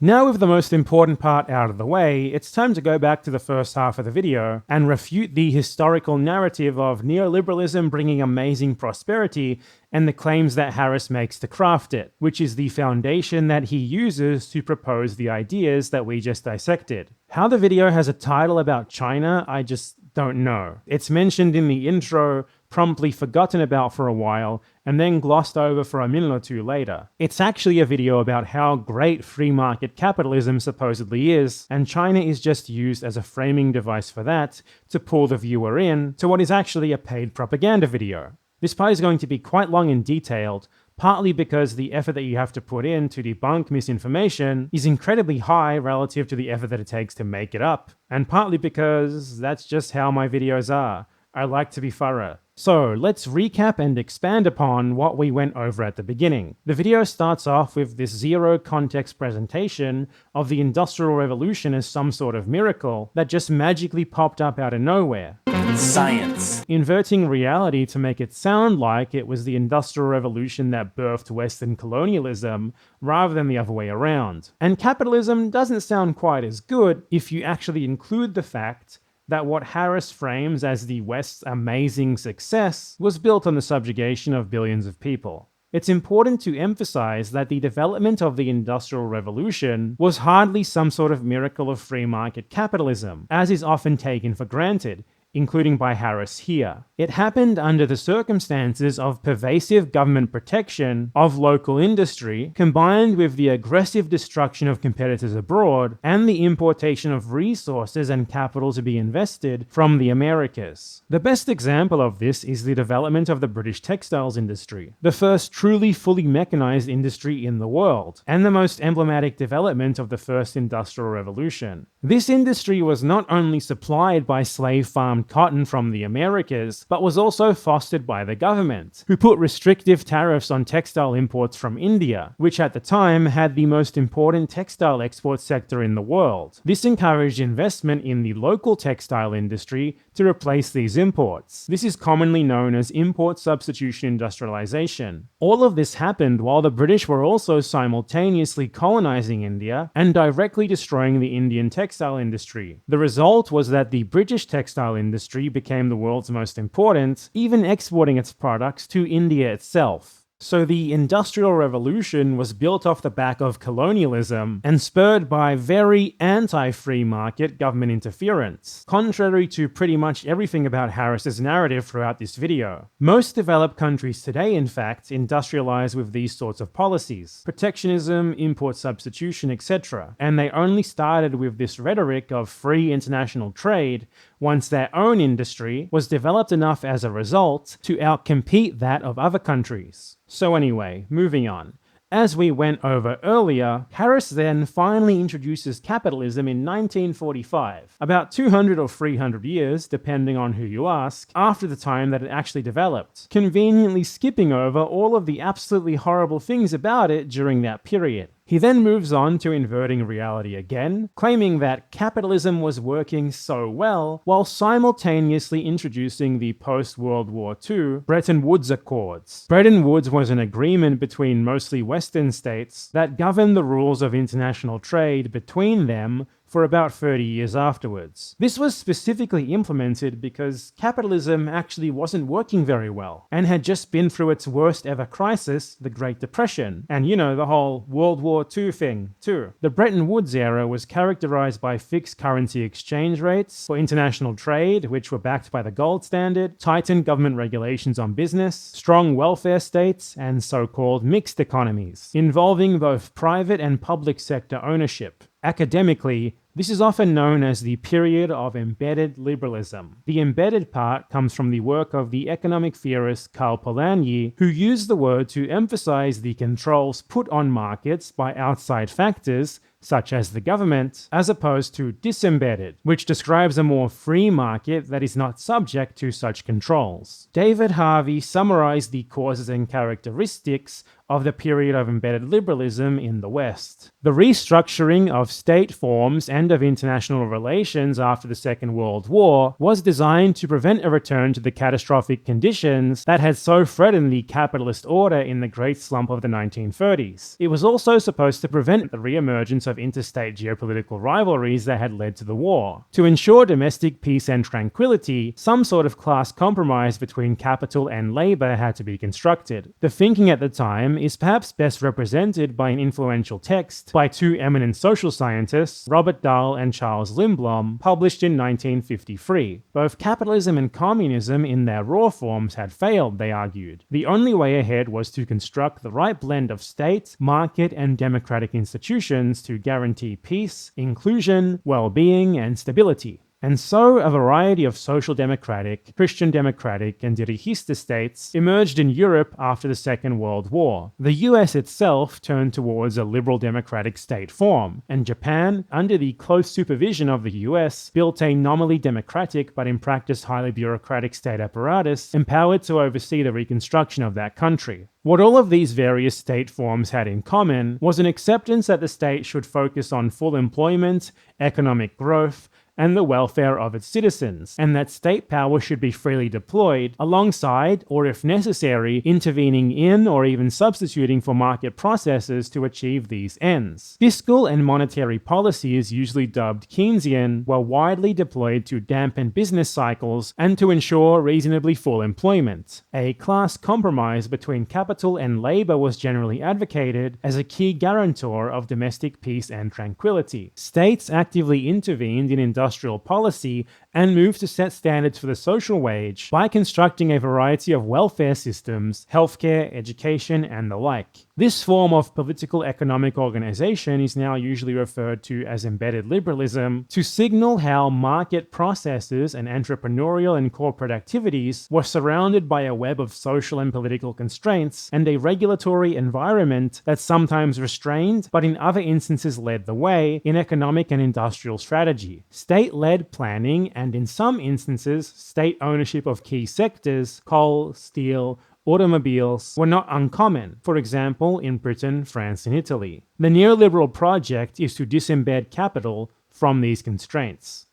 Now with the most important part out of the way, it's time to go back to the first half of the video and refute the historical narrative of neoliberalism bringing amazing prosperity and the claims that Harris makes to craft it, which is the foundation that he uses to propose the ideas that we just dissected. How the video has a title about China, I just don't know. It's mentioned in the intro, promptly forgotten about for a while, and then glossed over for a minute or two later. It's actually a video about how great free market capitalism supposedly is, and China is just used as a framing device for that to pull the viewer in to what is actually a paid propaganda video. This part is going to be quite long and detailed, partly because the effort that you have to put in to debunk misinformation is incredibly high relative to the effort that it takes to make it up, and partly because that's just how my videos are. I like to be thorough. So let's recap and expand upon what we went over at the beginning. The video starts off with this zero context presentation of the Industrial Revolution as some sort of miracle that just magically popped up out of nowhere. Science. Inverting reality to make it sound like it was the Industrial Revolution that birthed Western colonialism, rather than the other way around. And capitalism doesn't sound quite as good if you actually include the fact that what Harris frames as the West's amazing success was built on the subjugation of billions of people. It's important to emphasize that the development of the Industrial Revolution was hardly some sort of miracle of free market capitalism, as is often taken for granted, including by Harris here. It happened under the circumstances of pervasive government protection of local industry, combined with the aggressive destruction of competitors abroad and the importation of resources and capital to be invested from the Americas. The best example of this is the development of the British textiles industry, the first truly fully mechanized industry in the world, and the most emblematic development of the first Industrial Revolution. This industry was not only supplied by slave farm cotton from the Americas, but was also fostered by the government, who put restrictive tariffs on textile imports from India, which at the time had the most important textile export sector in the world. This encouraged investment in the local textile industry to replace these imports. This is commonly known as import substitution industrialization. All of this happened while the British were also simultaneously colonizing India and directly destroying the Indian textile industry. The result was that the British textile industry became the world's most important, even exporting its products to India itself. So the Industrial Revolution was built off the back of colonialism and spurred by very anti-free market government interference, contrary to pretty much everything about Harris's narrative throughout this video. Most developed countries today, in fact, industrialize with these sorts of policies: protectionism, import substitution, etc. And they only started with this rhetoric of free international trade once their own industry was developed enough as a result to outcompete that of other countries. So anyway, moving on. As we went over earlier, Harris then finally introduces capitalism in 1945, about 200 or 300 years, depending on who you ask, after the time that it actually developed, conveniently skipping over all of the absolutely horrible things about it during that period. He then moves on to inverting reality again, claiming that capitalism was working so well while simultaneously introducing the post-World War II Bretton Woods Accords. Bretton Woods was an agreement between mostly Western states that governed the rules of international trade between them for about 30 years afterwards. This was specifically implemented because capitalism actually wasn't working very well, and had just been through its worst ever crisis, the Great Depression, and the whole World War II thing, too. The Bretton Woods era was characterized by fixed currency exchange rates for international trade, which were backed by the gold standard, tightened government regulations on business, strong welfare states, and so-called mixed economies, involving both private and public sector ownership. Academically, this is often known as the period of embedded liberalism. The embedded part comes from the work of the economic theorist Karl Polanyi, who used the word to emphasize the controls put on markets by outside factors such as the government, as opposed to disembedded, which describes a more free market that is not subject to such controls. David Harvey summarized the causes and characteristics of the period of embedded liberalism in the West. The restructuring of state forms and of international relations after the Second World War was designed to prevent a return to the catastrophic conditions that had so threatened the capitalist order in the Great Slump of the 1930s. It was also supposed to prevent the re-emergence of interstate geopolitical rivalries that had led to the war. To ensure domestic peace and tranquility, some sort of class compromise between capital and labor had to be constructed. The thinking at the time is perhaps best represented by an influential text by two eminent social scientists, Robert Dahl and Charles Lindblom, published in 1953. Both capitalism and communism in their raw forms had failed, they argued. The only way ahead was to construct the right blend of state, market, and democratic institutions to guarantee peace, inclusion, well-being, and stability. And so a variety of social democratic, Christian democratic, and dirigista states emerged in Europe after the Second World War. The US itself turned towards a liberal democratic state form, and Japan, under the close supervision of the US, built a nominally democratic but in practice highly bureaucratic state apparatus empowered to oversee the reconstruction of that country. What all of these various state forms had in common was an acceptance that the state should focus on full employment, economic growth, and the welfare of its citizens, and that state power should be freely deployed alongside, or if necessary, intervening in or even substituting for market processes to achieve these ends. Fiscal and monetary policies, usually dubbed Keynesian, were widely deployed to dampen business cycles and to ensure reasonably full employment. A class compromise between capital and labor was generally advocated as a key guarantor of domestic peace and tranquility. States actively intervened in industrial policy and moved to set standards for the social wage by constructing a variety of welfare systems, healthcare, education, and the like. This form of political economic organization is now usually referred to as embedded liberalism to signal how market processes and entrepreneurial and corporate activities were surrounded by a web of social and political constraints and a regulatory environment that sometimes restrained, but in other instances led the way in economic and industrial strategy. State-led planning and in some instances, state ownership of key sectors, coal, steel, automobiles, were not uncommon, for example in Britain, France, and Italy. The neoliberal project is to disembed capital from these constraints.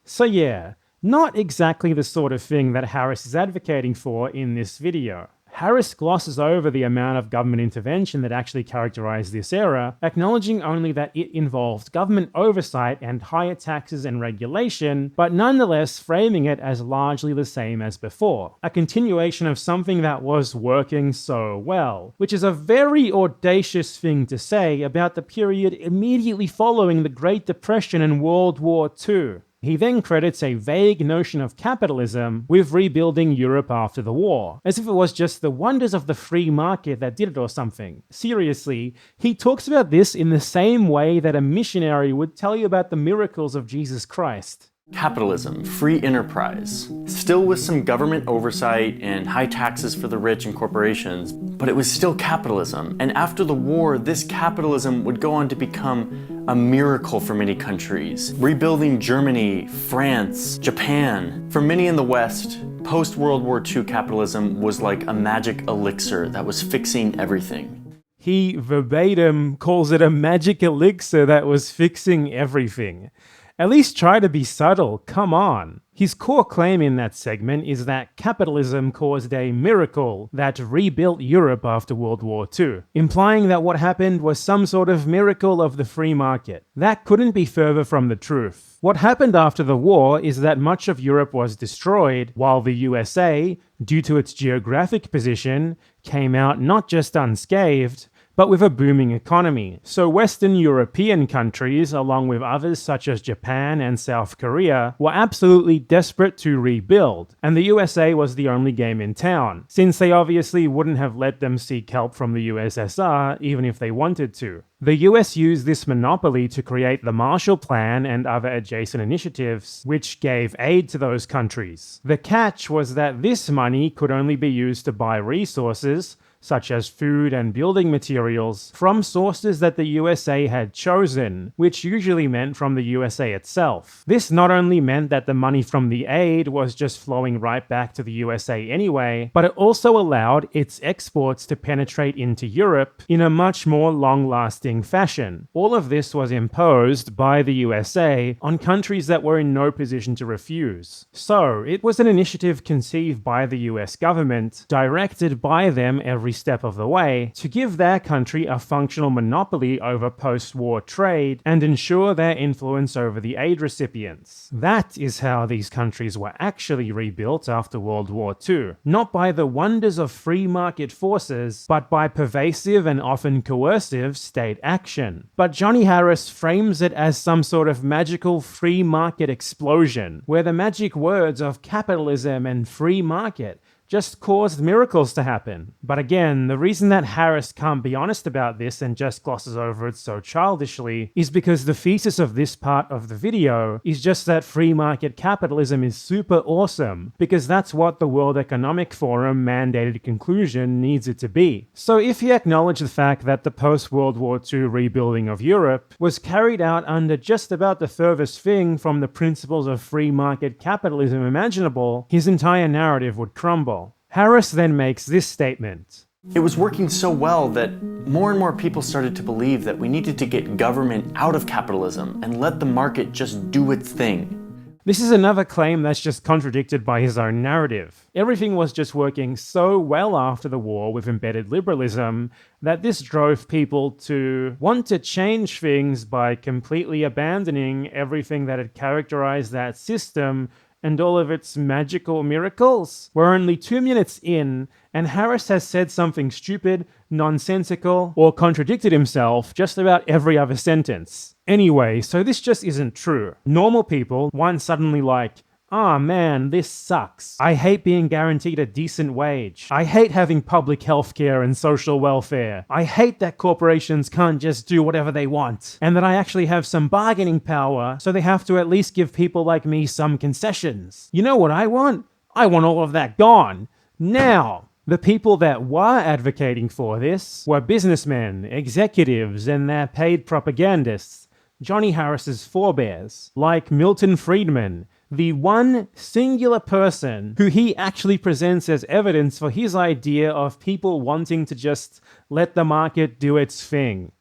So yeah, not exactly the sort of thing that Harris is advocating for in this video. Harris glosses over the amount of government intervention that actually characterized this era, acknowledging only that it involved government oversight and higher taxes and regulation, but nonetheless framing it as largely the same as before, a continuation of something that was working so well, which is a very audacious thing to say about the period immediately following the Great Depression and World War II. He then credits a vague notion of capitalism with rebuilding Europe after the war, as if it was just the wonders of the free market that did it or something. Seriously, he talks about this in the same way that a missionary would tell you about the miracles of Jesus Christ. Capitalism, free enterprise, still with some government oversight and high taxes for the rich and corporations, but it was still capitalism. And after the war, this capitalism would go on to become a miracle for many countries, rebuilding Germany, France, Japan. For many in the West, post-World War II capitalism was like a magic elixir that was fixing everything. He verbatim calls it a magic elixir that was fixing everything. At least try to be subtle, come on. His core claim in that segment is that capitalism caused a miracle that rebuilt Europe after World War II, implying that what happened was some sort of miracle of the free market. That couldn't be further from the truth. What happened after the war is that much of Europe was destroyed, while the USA, due to its geographic position, came out not just unscathed, but with a booming economy. So Western European countries, along with others such as Japan and South Korea, were absolutely desperate to rebuild, and the USA was the only game in town, since they obviously wouldn't have let them seek help from the USSR even if they wanted to. The US used this monopoly to create the Marshall Plan and other adjacent initiatives, which gave aid to those countries. The catch was that this money could only be used to buy resources, such as food and building materials, from sources that the USA had chosen, which usually meant from the USA itself. This not only meant that the money from the aid was just flowing right back to the USA anyway, but it also allowed its exports to penetrate into Europe in a much more long-lasting fashion. All of this was imposed by the USA on countries that were in no position to refuse. So, it was an initiative conceived by the US government, directed by them every step of the way, to give their country a functional monopoly over post-war trade and ensure their influence over the aid recipients. That is how these countries were actually rebuilt after World War II. Not by the wonders of free market forces, but by pervasive and often coercive state action. But Johnny Harris frames it as some sort of magical free market explosion, where the magic words of capitalism and free market just caused miracles to happen. But again, the reason that Harris can't be honest about this and just glosses over it so childishly is because the thesis of this part of the video is just that free market capitalism is super awesome, because that's what the World Economic Forum mandated conclusion needs it to be. So if you acknowledge the fact that the post-World War II rebuilding of Europe was carried out under just about the furthest thing from the principles of free market capitalism imaginable, his entire narrative would crumble. Harris then makes this statement. It was working so well that more and more people started to believe that we needed to get government out of capitalism and let the market just do its thing. This is another claim that's just contradicted by his own narrative. Everything was just working so well after the war with embedded liberalism that this drove people to want to change things by completely abandoning everything that had characterized that system and all of its magical miracles. We're only 2 minutes in, and Harris has said something stupid, nonsensical, or contradicted himself just about every other sentence. Anyway, so this just isn't true. Normal people weren't suddenly like, "Ah, man, this sucks. I hate being guaranteed a decent wage. I hate having public healthcare and social welfare. I hate that corporations can't just do whatever they want, and that I actually have some bargaining power, so they have to at least give people like me some concessions. You know what I want? I want all of that gone. Now." The people that were advocating for this were businessmen, executives, and their paid propagandists, Johnny Harris's forebears, like Milton Friedman, the one singular person who he actually presents as evidence for his idea of people wanting to just let the market do its thing.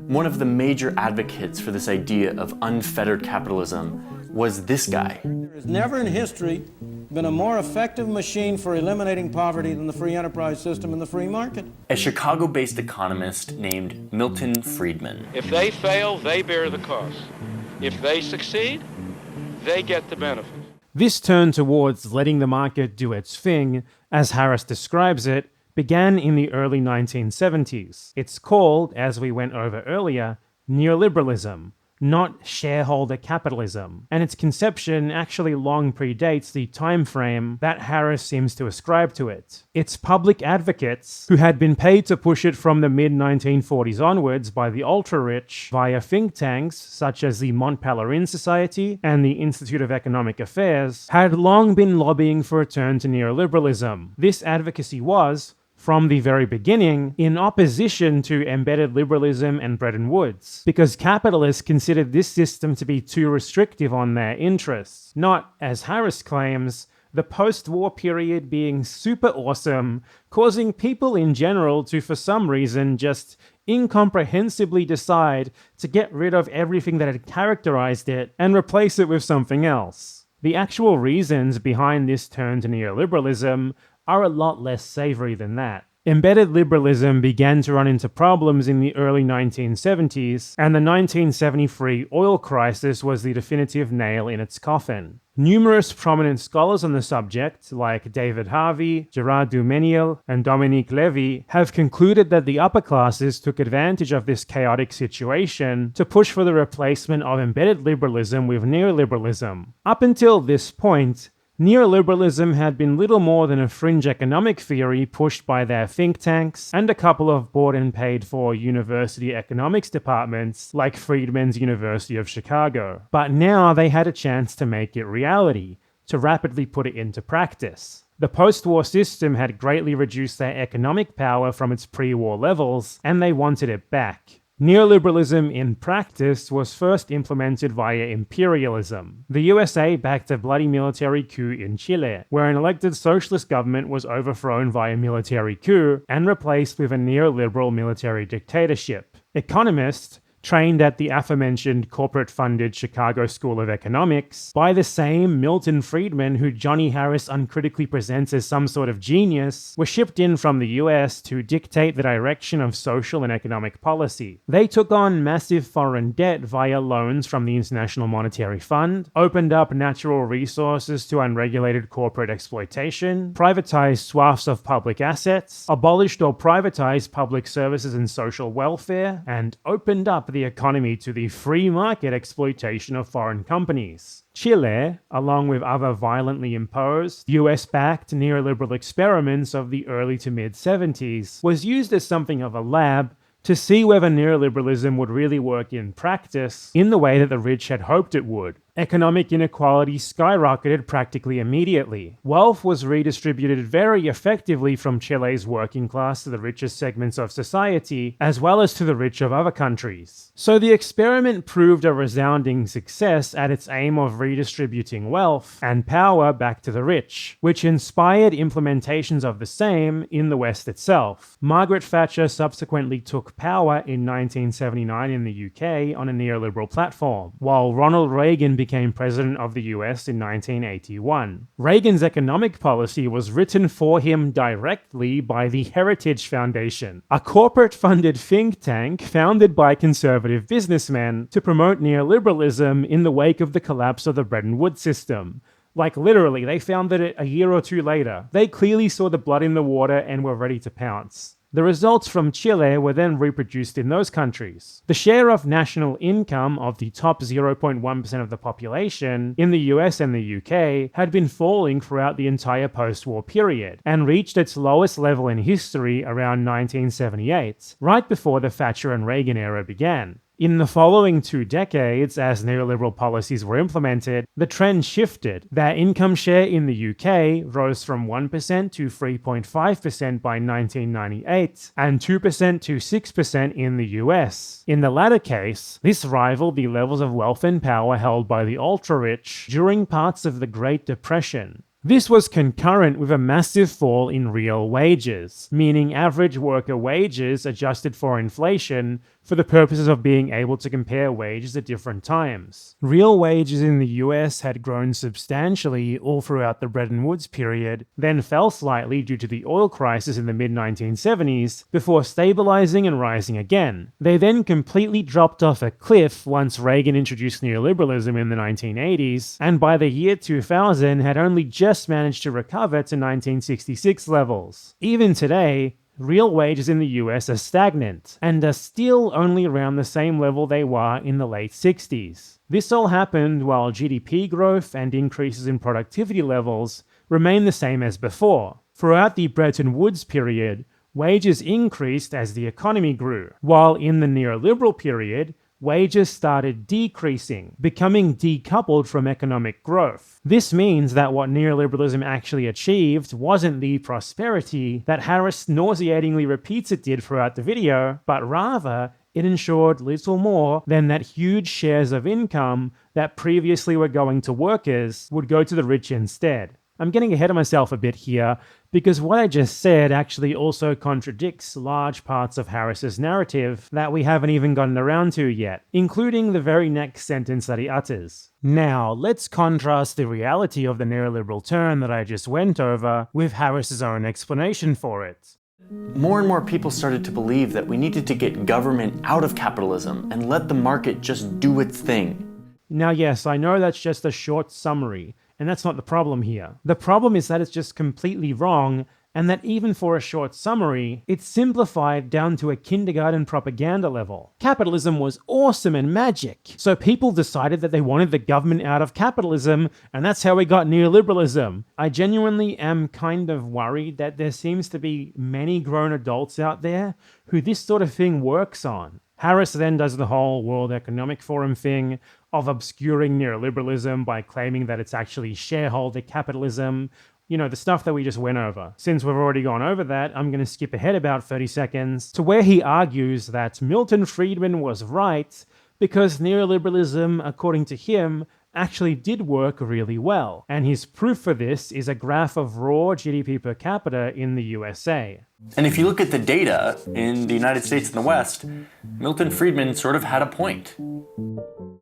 One of the major advocates for this idea of unfettered capitalism was this guy. There has never in history been a more effective machine for eliminating poverty than the free enterprise system and the free market. A Chicago-based economist named Milton Friedman. If they fail, they bear the cost. If they succeed, they get the benefit. This turn towards letting the market do its thing, as Harris describes it, began in the early 1970s. It's called, as we went over earlier, neoliberalism, not shareholder capitalism, and its conception actually long predates the time frame that Harris seems to ascribe to it. Its public advocates, who had been paid to push it from the mid-1940s onwards by the ultra-rich via think tanks such as the Mont Pelerin Society and the Institute of Economic Affairs, had long been lobbying for a turn to neoliberalism. This advocacy was, from the very beginning, in opposition to embedded liberalism and Bretton Woods, because capitalists considered this system to be too restrictive on their interests, not, as Harris claims, the post-war period being super awesome, causing people in general to, for some reason, just incomprehensibly decide to get rid of everything that had characterized it and replace it with something else. The actual reasons behind this turn to neoliberalism are a lot less savory than that. Embedded liberalism began to run into problems in the early 1970s, and the 1973 oil crisis was the definitive nail in its coffin. Numerous prominent scholars on the subject, like David Harvey, Gerard Dumeniil, and Dominique Levy, have concluded that the upper classes took advantage of this chaotic situation to push for the replacement of embedded liberalism with neoliberalism. Up until this point, neoliberalism had been little more than a fringe economic theory pushed by their think tanks and a couple of bought and paid for university economics departments like Friedman's University of Chicago. But now they had a chance to make it reality, to rapidly put it into practice. The post-war system had greatly reduced their economic power from its pre-war levels, and they wanted it back. Neoliberalism in practice was first implemented via imperialism. The USA backed a bloody military coup in Chile, where an elected socialist government was overthrown via military coup and replaced with a neoliberal military dictatorship. Economists, trained at the aforementioned corporate-funded Chicago School of Economics by the same Milton Friedman who Johnny Harris uncritically presents as some sort of genius, were shipped in from the US to dictate the direction of social and economic policy. They took on massive foreign debt via loans from the International Monetary Fund, opened up natural resources to unregulated corporate exploitation, privatized swaths of public assets, abolished or privatized public services and social welfare, and opened up the economy to the free market exploitation of foreign companies. Chile, along with other violently imposed, US-backed neoliberal experiments of the early to mid-70s, was used as something of a lab to see whether neoliberalism would really work in practice in the way that the rich had hoped it would. Economic inequality skyrocketed practically immediately. Wealth was redistributed very effectively from Chile's working class to the richest segments of society, as well as to the rich of other countries. So the experiment proved a resounding success at its aim of redistributing wealth and power back to the rich, which inspired implementations of the same in the West itself. Margaret Thatcher subsequently took power in 1979 in the UK on a neoliberal platform, while Ronald Reagan became president of the US in 1981. Reagan's economic policy was written for him directly by the Heritage Foundation, a corporate-funded think tank founded by conservative businessmen to promote neoliberalism in the wake of the collapse of the Bretton Woods system. Like literally, they founded it a year or two later. They clearly saw the blood in the water and were ready to pounce. The results from Chile were then reproduced in those countries. The share of national income of the top 0.1% of the population in the US and the UK had been falling throughout the entire post-war period, and reached its lowest level in history around 1978, right before the Thatcher and Reagan era began. In the following 2 decades, as neoliberal policies were implemented, the trend shifted. Their income share in the UK rose from 1% to 3.5% by 1998, and 2% to 6% in the US. In the latter case, this rivaled the levels of wealth and power held by the ultra-rich during parts of the Great Depression. This was concurrent with a massive fall in real wages, meaning average worker wages adjusted for inflation for the purposes of being able to compare wages at different times. Real wages in the US had grown substantially all throughout the Bretton Woods period, then fell slightly due to the oil crisis in the mid-1970s, before stabilizing and rising again. They then completely dropped off a cliff once Reagan introduced neoliberalism in the 1980s, and by the year 2000 had only just managed to recover to 1966 levels. Even today, real wages in the US are stagnant, and are still only around the same level they were in the late 60s. This all happened while GDP growth and increases in productivity levels remained the same as before. Throughout the Bretton Woods period, wages increased as the economy grew, while in the neoliberal period, wages started decreasing, becoming decoupled from economic growth. This means that what neoliberalism actually achieved wasn't the prosperity that Harris nauseatingly repeats it did throughout the video, but rather it ensured little more than that huge shares of income that previously were going to workers would go to the rich instead. I'm getting ahead of myself a bit here, because what I just said actually also contradicts large parts of Harris's narrative that we haven't even gotten around to yet, including the very next sentence that he utters. Now, let's contrast the reality of the neoliberal turn that I just went over with Harris's own explanation for it. More and more people started to believe that we needed to get government out of capitalism and let the market just do its thing. Now yes, I know that's just a short summary, and that's not the problem here. The problem is that it's just completely wrong, and that even for a short summary, it's simplified down to a kindergarten propaganda level. Capitalism was awesome and magic, so people decided that they wanted the government out of capitalism, and that's how we got neoliberalism. I genuinely am kind of worried that there seems to be many grown adults out there who this sort of thing works on. Harris then does the whole World Economic Forum thing of obscuring neoliberalism by claiming that it's actually shareholder capitalism. You know, the stuff that we just went over. Since we've already gone over that, I'm going to skip ahead about 30 seconds to where he argues that Milton Friedman was right because neoliberalism, according to him, actually did work really well. And his proof for this is a graph of raw GDP per capita in the USA. And if you look at the data in the United States and the West, Milton Friedman sort of had a point.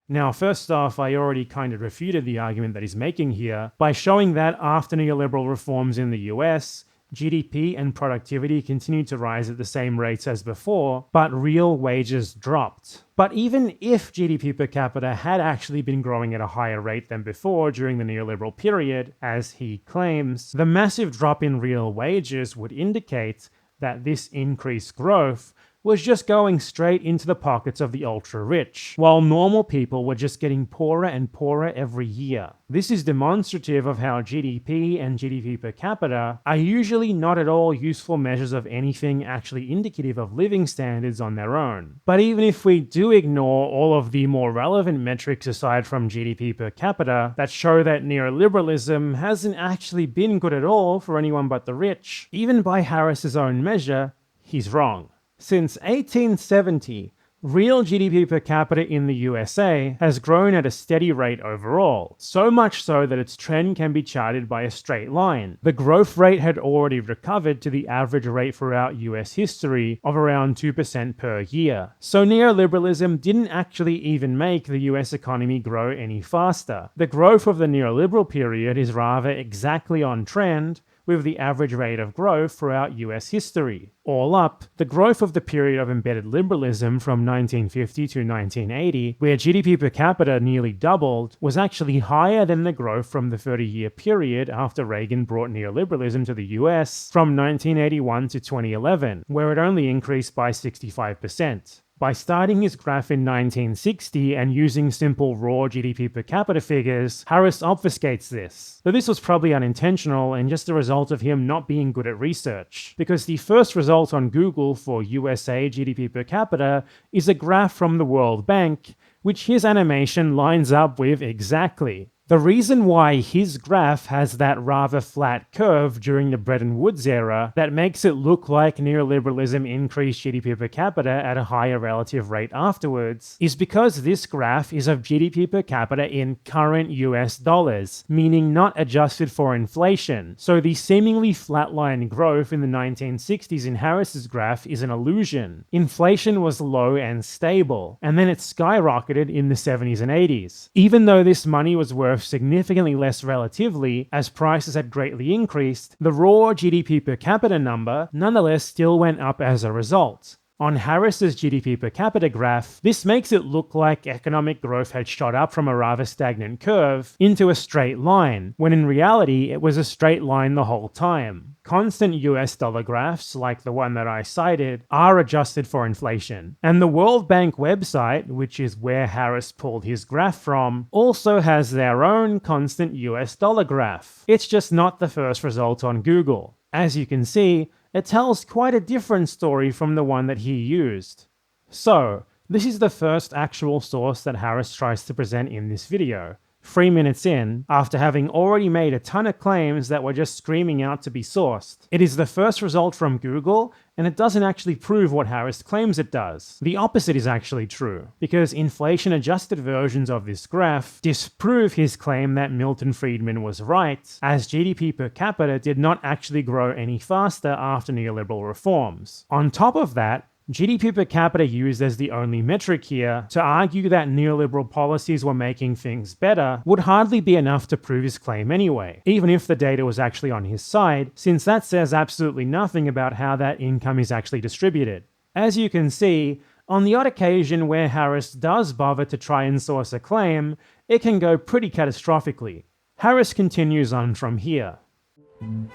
Now, first off, I already kind of refuted the argument that he's making here by showing that after neoliberal reforms in the US, GDP and productivity continued to rise at the same rates as before, but real wages dropped. But even if GDP per capita had actually been growing at a higher rate than before during the neoliberal period, as he claims, the massive drop in real wages would indicate that this increased growth was just going straight into the pockets of the ultra-rich, while normal people were just getting poorer and poorer every year. This is demonstrative of how GDP and GDP per capita are usually not at all useful measures of anything actually indicative of living standards on their own. But even if we do ignore all of the more relevant metrics aside from GDP per capita that show that neoliberalism hasn't actually been good at all for anyone but the rich, even by Harris's own measure, he's wrong. Since 1870, Real GDP per capita in the USA has grown at a steady rate overall, so much so that its trend can be charted by a straight line. The growth rate had already recovered to the average rate throughout US history of around 2% per year. So neoliberalism didn't actually even make the US economy grow any faster. The growth of the neoliberal period is rather exactly on trend with the average rate of growth throughout US history. All up, the growth of the period of embedded liberalism from 1950 to 1980, where GDP per capita nearly doubled, was actually higher than the growth from the 30-year period after Reagan brought neoliberalism to the US from 1981 to 2011, where it only increased by 65%. By starting his graph in 1960 and using simple raw GDP per capita figures, Harris obfuscates this. Though this was probably unintentional and just a result of him not being good at research, because the first result on Google for USA GDP per capita is a graph from the World Bank, which his animation lines up with exactly. The reason why his graph has that rather flat curve during the Bretton Woods era that makes it look like neoliberalism increased GDP per capita at a higher relative rate afterwards is because this graph is of GDP per capita in current US dollars, meaning not adjusted for inflation. So the seemingly flatline growth in the 1960s in Harris's graph is an illusion. Inflation was low and stable, and then it skyrocketed in the 70s and 80s. Even though this money was worth significantly less relatively, as prices had greatly increased, the raw GDP per capita number nonetheless still went up as a result. On Harris's GDP per capita graph, this makes it look like economic growth had shot up from a rather stagnant curve into a straight line, when in reality it was a straight line the whole time. Constant US dollar graphs, like the one that I cited, are adjusted for inflation. And the World Bank website, which is where Harris pulled his graph from, also has their own constant US dollar graph. It's just not the first result on Google. As you can see, it tells quite a different story from the one that he used. So, this is the first actual source that Harris tries to present in this video. 3 minutes in, after having already made a ton of claims that were just screaming out to be sourced. It is the first result from Google, and it doesn't actually prove what Harris claims it does. The opposite is actually true, because inflation-adjusted versions of this graph disprove his claim that Milton Friedman was right, as GDP per capita did not actually grow any faster after neoliberal reforms. On top of that, GDP per capita used as the only metric here to argue that neoliberal policies were making things better would hardly be enough to prove his claim anyway, even if the data was actually on his side, since that says absolutely nothing about how that income is actually distributed. As you can see, on the odd occasion where Harris does bother to try and source a claim, it can go pretty catastrophically. Harris continues on from here.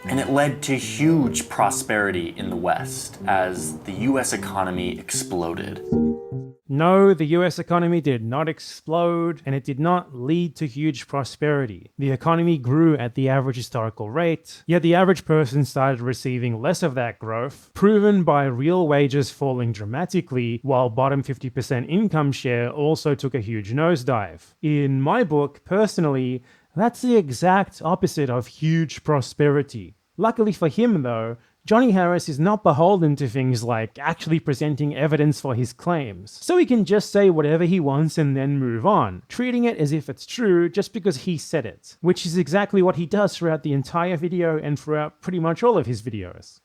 And it led to huge prosperity in the West as the US economy exploded. No, the US economy did not explode, and it did not lead to huge prosperity. The economy grew at the average historical rate, yet the average person started receiving less of that growth, proven by real wages falling dramatically, while bottom 50% income share also took a huge nosedive. In my book, personally, that's the exact opposite of huge prosperity. Luckily for him though, Johnny Harris is not beholden to things like actually presenting evidence for his claims, so he can just say whatever he wants and then move on, treating it as if it's true just because he said it, which is exactly what he does throughout the entire video and throughout pretty much all of his videos.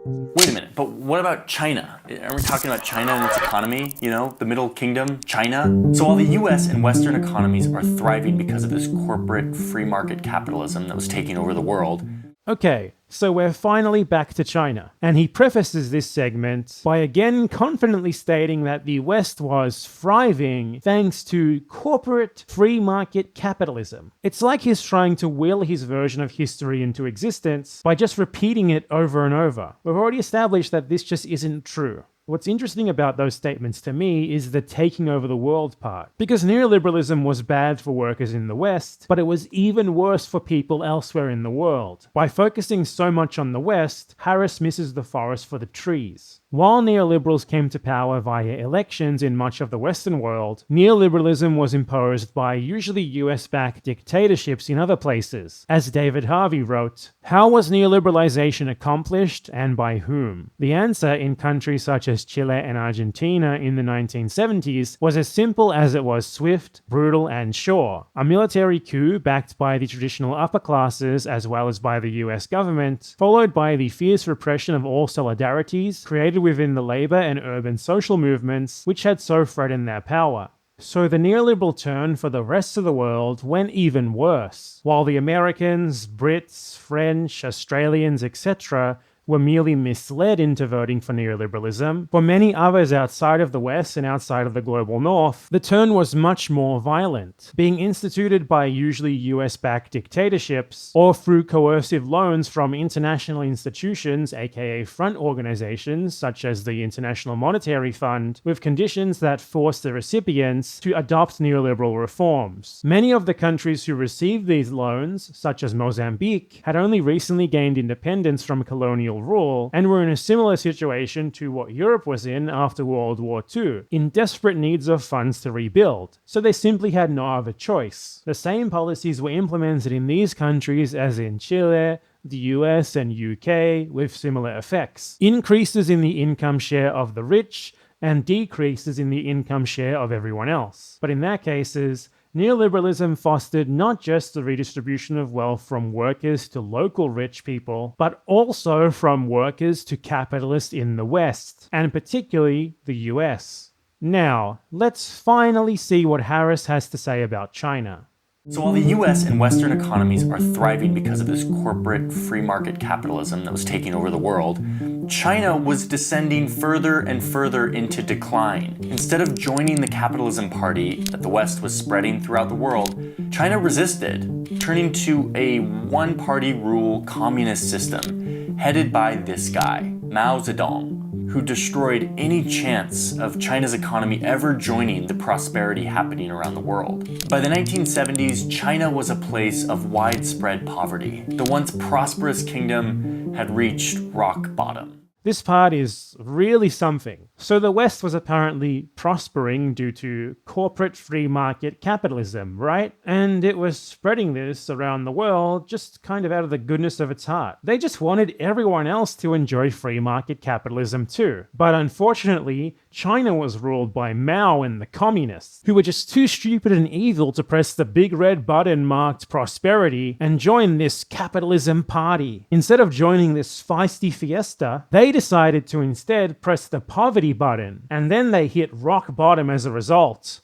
Wait a minute, but what about China? Are we talking about China and its economy? You know, the Middle Kingdom, China? So while the US and Western economies are thriving because of this corporate free market capitalism that was taking over the world. Okay, so we're finally back to China, and he prefaces this segment by again confidently stating that the West was thriving thanks to corporate free market capitalism. It's like he's trying to will his version of history into existence by just repeating it over and over. We've already established that this just isn't true. What's interesting about those statements to me is the taking over the world part. Because neoliberalism was bad for workers in the West, but it was even worse for people elsewhere in the world. By focusing so much on the West, Harris misses the forest for the trees. While neoliberals came to power via elections in much of the Western world, neoliberalism was imposed by usually US-backed dictatorships in other places. As David Harvey wrote, "How was neoliberalization accomplished and by whom?" The answer in countries such as Chile and Argentina in the 1970s was as simple as it was swift, brutal, and sure. A military coup backed by the traditional upper classes as well as by the US government, followed by the fierce repression of all solidarities created within the labor and urban social movements which had so threatened their power. So the neoliberal turn for the rest of the world went even worse. While the Americans, Brits, French, Australians, etc. were merely misled into voting for neoliberalism, for many others outside of the West and outside of the global North, the turn was much more violent, being instituted by usually US-backed dictatorships or through coercive loans from international institutions, aka front organizations such as the International Monetary Fund, with conditions that forced the recipients to adopt neoliberal reforms. Many of the countries who received these loans, such as Mozambique, had only recently gained independence from colonial rule and were in a similar situation to what Europe was in after World War II, in desperate needs of funds to rebuild, so they simply had no other choice. The same policies were implemented in these countries as in Chile, the US and UK, with similar effects. Increases in the income share of the rich and decreases in the income share of everyone else. But in their cases, neoliberalism fostered not just the redistribution of wealth from workers to local rich people, but also from workers to capitalists in the West, and particularly the US. Now, let's finally see what Harris has to say about China. So while the US and Western economies are thriving because of this corporate free market capitalism that was taking over the world, China was descending further and further into decline. Instead of joining the capitalism party that the West was spreading throughout the world, China resisted, turning to a one-party rule communist system headed by this guy, Mao Zedong, who destroyed any chance of China's economy ever joining the prosperity happening around the world. By the 1970s, China was a place of widespread poverty. The once prosperous kingdom had reached rock bottom. This part is really something. So the West was apparently prospering due to corporate free market capitalism, right? And it was spreading this around the world just kind of out of the goodness of its heart. They just wanted everyone else to enjoy free market capitalism too. But unfortunately, China was ruled by Mao and the communists, who were just too stupid and evil to press the big red button marked prosperity and join this capitalism party. Instead of joining this feisty fiesta, they decided to instead press the poverty button, and then they hit rock bottom as a result.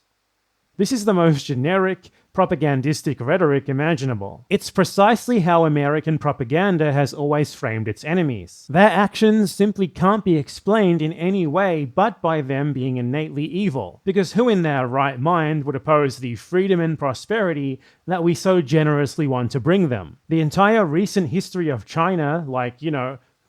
This is the most generic, propagandistic rhetoric imaginable. It's precisely how American propaganda has always framed its enemies. Their actions simply can't be explained in any way but by them being innately evil, because who in their right mind would oppose the freedom and prosperity that we so generously want to bring them? The entire recent history of China, like,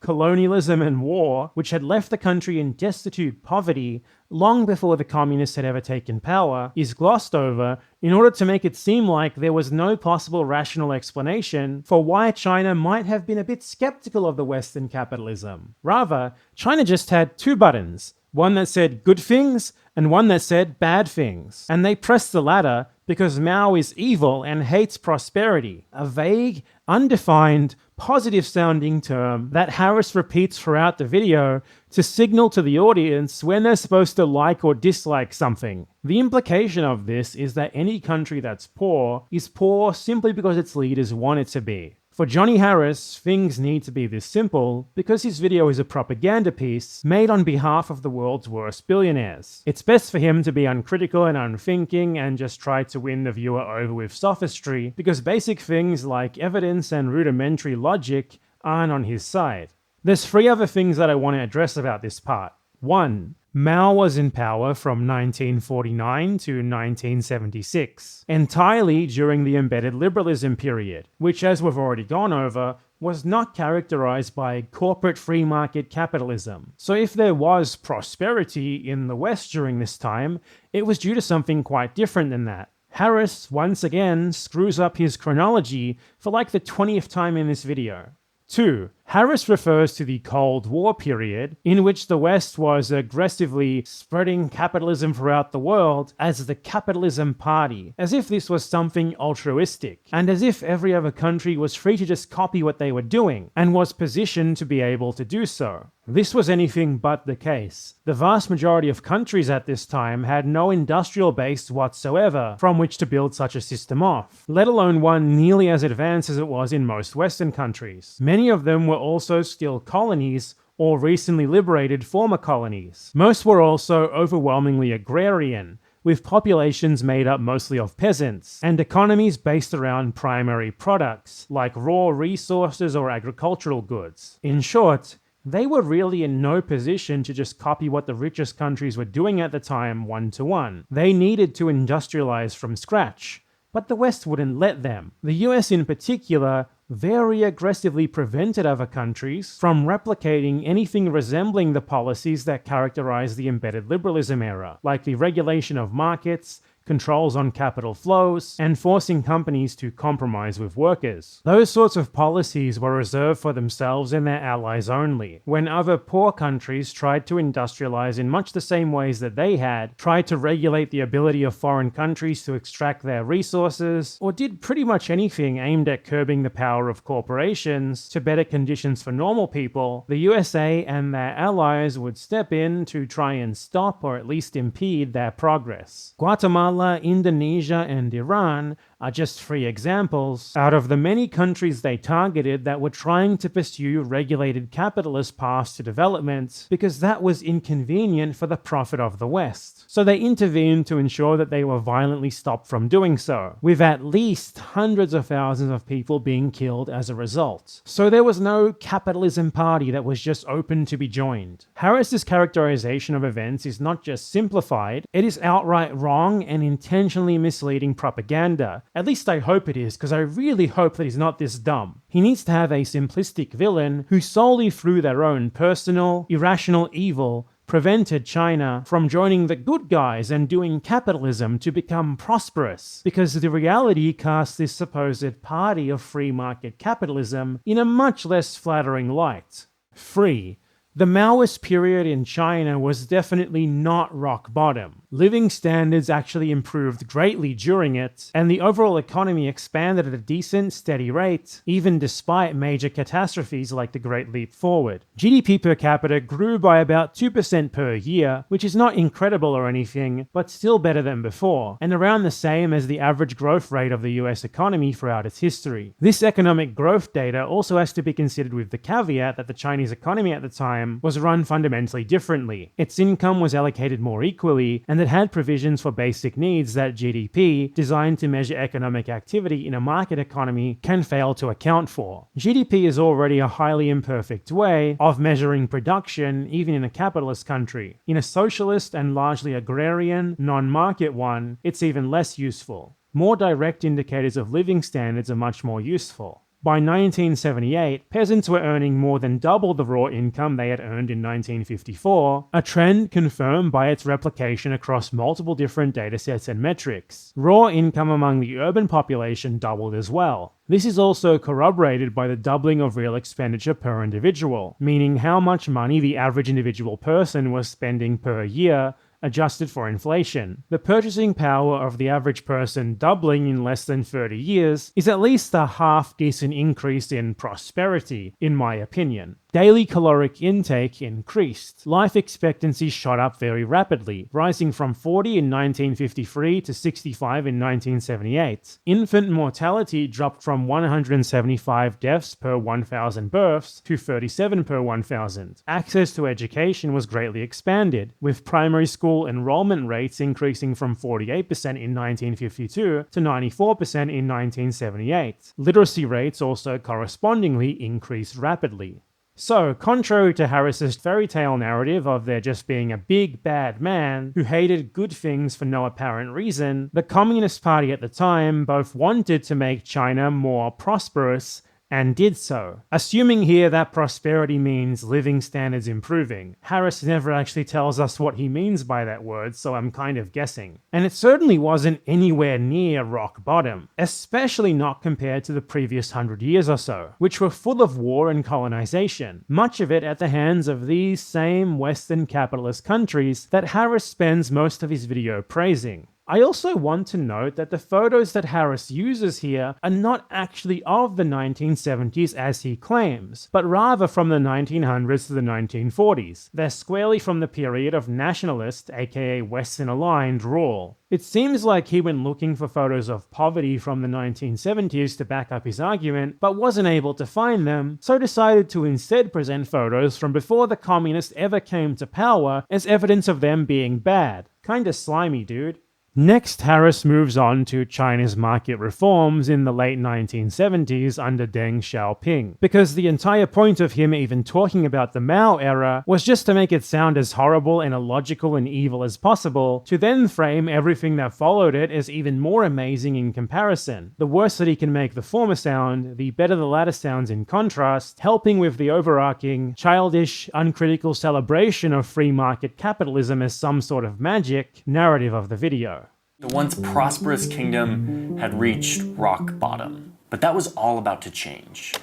colonialism and war, which had left the country in destitute poverty long before the communists had ever taken power, is glossed over in order to make it seem like there was no possible rational explanation for why China might have been a bit skeptical of the Western capitalism. Rather, China just had two buttons, one that said good things and one that said bad things. And they pressed the latter because Mao is evil and hates prosperity, a vague, undefined, positive-sounding term that Harris repeats throughout the video to signal to the audience when they're supposed to like or dislike something. The implication of this is that any country that's poor is poor simply because its leaders want it to be. For Johnny Harris, things need to be this simple because his video is a propaganda piece made on behalf of the world's worst billionaires. It's best for him to be uncritical and unthinking and just try to win the viewer over with sophistry because basic things like evidence and rudimentary logic aren't on his side. There's three other things that I want to address about this part. 1. Mao was in power from 1949 to 1976, entirely during the embedded liberalism period, which, as we've already gone over, was not characterized by corporate free market capitalism. So if there was prosperity in the West during this time, it was due to something quite different than that. Harris, once again, screws up his chronology for like the 20th time in this video. 2. Harris refers to the Cold War period, in which the West was aggressively spreading capitalism throughout the world as the Capitalism Party, as if this was something altruistic, and as if every other country was free to just copy what they were doing, and was positioned to be able to do so. This was anything but the case. The vast majority of countries at this time had no industrial base whatsoever from which to build such a system off, let alone one nearly as advanced as it was in most Western countries. Many of them were also still colonies or recently liberated former colonies. Most were also overwhelmingly agrarian, with populations made up mostly of peasants, and economies based around primary products, like raw resources or agricultural goods. In short, they were really in no position to just copy what the richest countries were doing at the time one-to-one. They needed to industrialize from scratch, but the West wouldn't let them. The US in particular very aggressively prevented other countries from replicating anything resembling the policies that characterized the embedded liberalism era, like the regulation of markets, controls on capital flows, and forcing companies to compromise with workers. Those sorts of policies were reserved for themselves and their allies only. When other poor countries tried to industrialize in much the same ways that they had, tried to regulate the ability of foreign countries to extract their resources, or did pretty much anything aimed at curbing the power of corporations to better conditions for normal people, the USA and their allies would step in to try and stop or at least impede their progress. Guatemala, Indonesia, and Iran are just 3 examples out of the many countries they targeted that were trying to pursue regulated capitalist paths to development because that was inconvenient for the profit of the West. So they intervened to ensure that they were violently stopped from doing so, with at least hundreds of thousands of people being killed as a result. So there was no capitalism party that was just open to be joined. Harris's characterization of events is not just simplified, it is outright wrong and intentionally misleading propaganda. At least I hope it is, because I really hope that he's not this dumb. He needs to have a simplistic villain who solely through their own personal, irrational evil prevented China from joining the good guys and doing capitalism to become prosperous, because the reality casts this supposed party of free market capitalism in a much less flattering light. Free. The Maoist period in China was definitely not rock bottom. Living standards actually improved greatly during it, and the overall economy expanded at a decent, steady rate, even despite major catastrophes like the Great Leap Forward. GDP per capita grew by about 2% per year, which is not incredible or anything, but still better than before, and around the same as the average growth rate of the US economy throughout its history. This economic growth data also has to be considered with the caveat that the Chinese economy at the time was run fundamentally differently. Its income was allocated more equally, and it had provisions for basic needs that GDP, designed to measure economic activity in a market economy, can fail to account for. GDP is already a highly imperfect way of measuring production, even in a capitalist country. In a socialist and largely agrarian, non-market one, it's even less useful. More direct indicators of living standards are much more useful. By 1978, peasants were earning more than double the raw income they had earned in 1954, a trend confirmed by its replication across multiple different datasets and metrics. Raw income among the urban population doubled as well. This is also corroborated by the doubling of real expenditure per individual, meaning how much money the average individual person was spending per year, adjusted for inflation. The purchasing power of the average person doubling in less than 30 years is at least a half-decent increase in prosperity, in my opinion. Daily caloric intake increased. Life expectancy shot up very rapidly, rising from 40 in 1953 to 65 in 1978. Infant mortality dropped from 175 deaths per 1,000 births to 37 per 1,000. Access to education was greatly expanded, with primary school enrollment rates increasing from 48% in 1952 to 94% in 1978. Literacy rates also correspondingly increased rapidly. So, contrary to Harris's fairy tale narrative of there just being a big bad man who hated good things for no apparent reason, the Communist Party at the time both wanted to make China more prosperous and did so. Assuming here that prosperity means living standards improving. Harris never actually tells us what he means by that word, so I'm kind of guessing. And it certainly wasn't anywhere near rock bottom, especially not compared to the previous 100 years or so, which were full of war and colonization, much of it at the hands of these same Western capitalist countries that Harris spends most of his video praising. I also want to note that the photos that Harris uses here are not actually of the 1970s as he claims, but rather from the 1900s to the 1940s. They're squarely from the period of nationalist, aka Western-aligned, rule. It seems like he went looking for photos of poverty from the 1970s to back up his argument, but wasn't able to find them, so decided to instead present photos from before the communists ever came to power as evidence of them being bad. Kinda slimy, dude. Next, Harris moves on to China's market reforms in the late 1970s under Deng Xiaoping, because the entire point of him even talking about the Mao era was just to make it sound as horrible and illogical and evil as possible, to then frame everything that followed it as even more amazing in comparison. The worse that he can make the former sound, the better the latter sounds in contrast, helping with the overarching, childish, uncritical celebration of free market capitalism as some sort of magic narrative of the video. The once prosperous kingdom had reached rock bottom, but that was all about to change.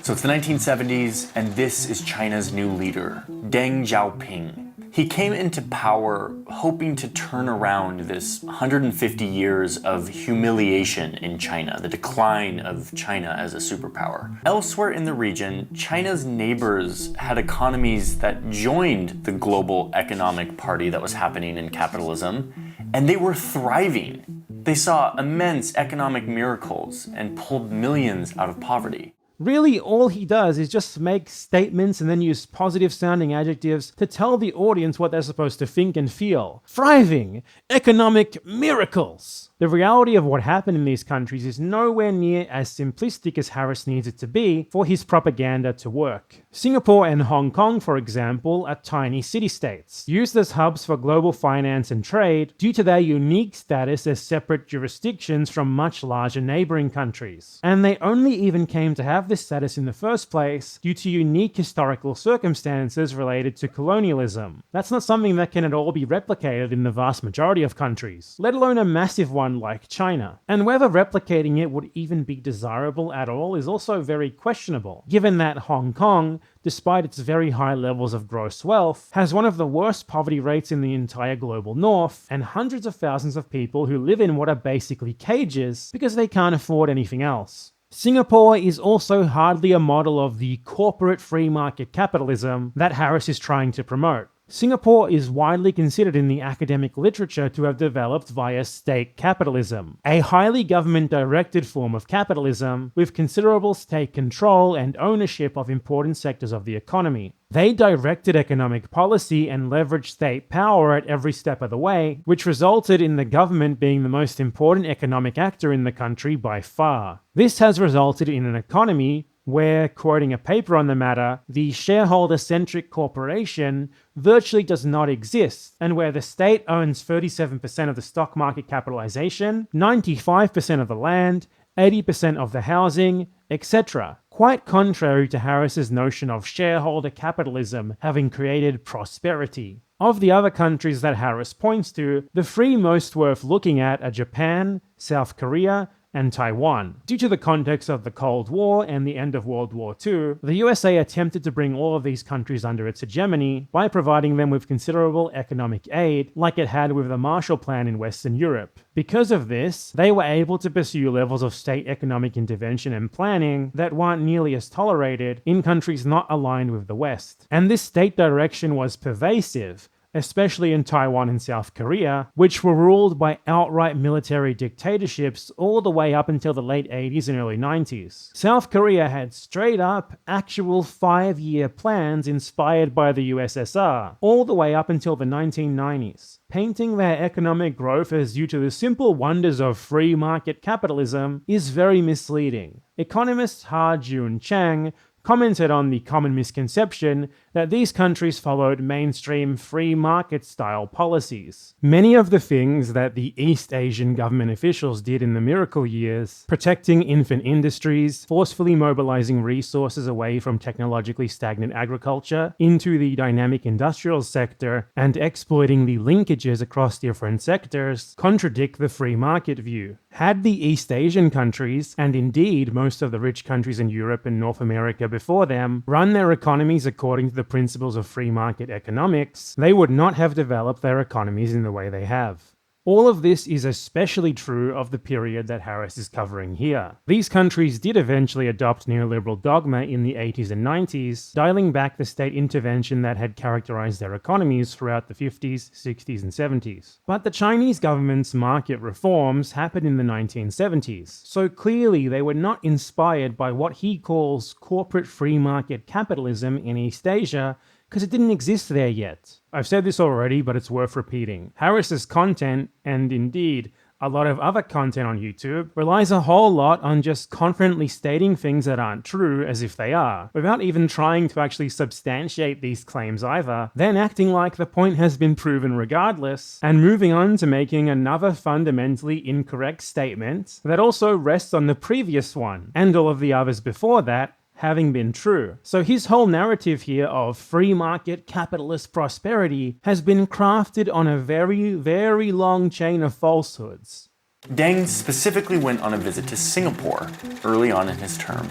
So it's the 1970s, and this is China's new leader, Deng Xiaoping. He came into power hoping to turn around this 150 years of humiliation in China, the decline of China as a superpower. Elsewhere in the region, China's neighbors had economies that joined the global economic party that was happening in capitalism, and they were thriving. They saw immense economic miracles and pulled millions out of poverty. Really, all he does is just make statements and then use positive-sounding adjectives to tell the audience what they're supposed to think and feel. Thriving! Economic miracles! The reality of what happened in these countries is nowhere near as simplistic as Harris needs it to be for his propaganda to work. Singapore and Hong Kong, for example, are tiny city-states, used as hubs for global finance and trade due to their unique status as separate jurisdictions from much larger neighboring countries. And they only even came to have this status in the first place due to unique historical circumstances related to colonialism. That's not something that can at all be replicated in the vast majority of countries, let alone a massive one like China. And whether replicating it would even be desirable at all is also very questionable, given that Hong Kong, despite its very high levels of gross wealth, has one of the worst poverty rates in the entire global north, and hundreds of thousands of people who live in what are basically cages because they can't afford anything else. Singapore is also hardly a model of the corporate free market capitalism that Harris is trying to promote. Singapore is widely considered in the academic literature to have developed via state capitalism, a highly government-directed form of capitalism with considerable state control and ownership of important sectors of the economy. They directed economic policy and leveraged state power at every step of the way, which resulted in the government being the most important economic actor in the country by far. This has resulted in an economy where, quoting a paper on the matter, the shareholder-centric corporation virtually does not exist, and where the state owns 37% of the stock market capitalization, 95% of the land, 80% of the housing, etc. Quite contrary to Harris's notion of shareholder capitalism having created prosperity. Of the other countries that Harris points to, the three most worth looking at are Japan, South Korea, and Taiwan. Due to the context of the Cold War and the end of World War II, the USA attempted to bring all of these countries under its hegemony by providing them with considerable economic aid, like it had with the Marshall Plan in Western Europe. Because of this, they were able to pursue levels of state economic intervention and planning that weren't nearly as tolerated in countries not aligned with the West. And this state direction was pervasive, especially in Taiwan and South Korea, which were ruled by outright military dictatorships all the way up until the late 80s and early 90s. South Korea had straight up, actual 5-year plans inspired by the USSR, all the way up until the 1990s. Painting their economic growth as due to the simple wonders of free market capitalism is very misleading. Economist Ha Jun Chang commented on the common misconception that these countries followed mainstream free market style policies. Many of the things that the East Asian government officials did in the miracle years, protecting infant industries, forcefully mobilizing resources away from technologically stagnant agriculture into the dynamic industrial sector, and exploiting the linkages across different sectors, contradict the free market view. Had the East Asian countries, and indeed most of the rich countries in Europe and North America before them, run their economies according to the principles of free market economics, they would not have developed their economies in the way they have. All of this is especially true of the period that Harris is covering here. These countries did eventually adopt neoliberal dogma in the 80s and 90s, dialing back the state intervention that had characterized their economies throughout the 50s, 60s, and 70s. But the Chinese government's market reforms happened in the 1970s, so clearly they were not inspired by what he calls corporate free market capitalism in East Asia, because it didn't exist there yet. I've said this already, but it's worth repeating. Harris's content, and indeed a lot of other content on YouTube, relies a whole lot on just confidently stating things that aren't true as if they are, without even trying to actually substantiate these claims either, then acting like the point has been proven regardless, and moving on to making another fundamentally incorrect statement that also rests on the previous one, and all of the others before that, having been true. So his whole narrative here of free market capitalist prosperity has been crafted on a very, very long chain of falsehoods. Deng specifically went on a visit to Singapore early on in his term,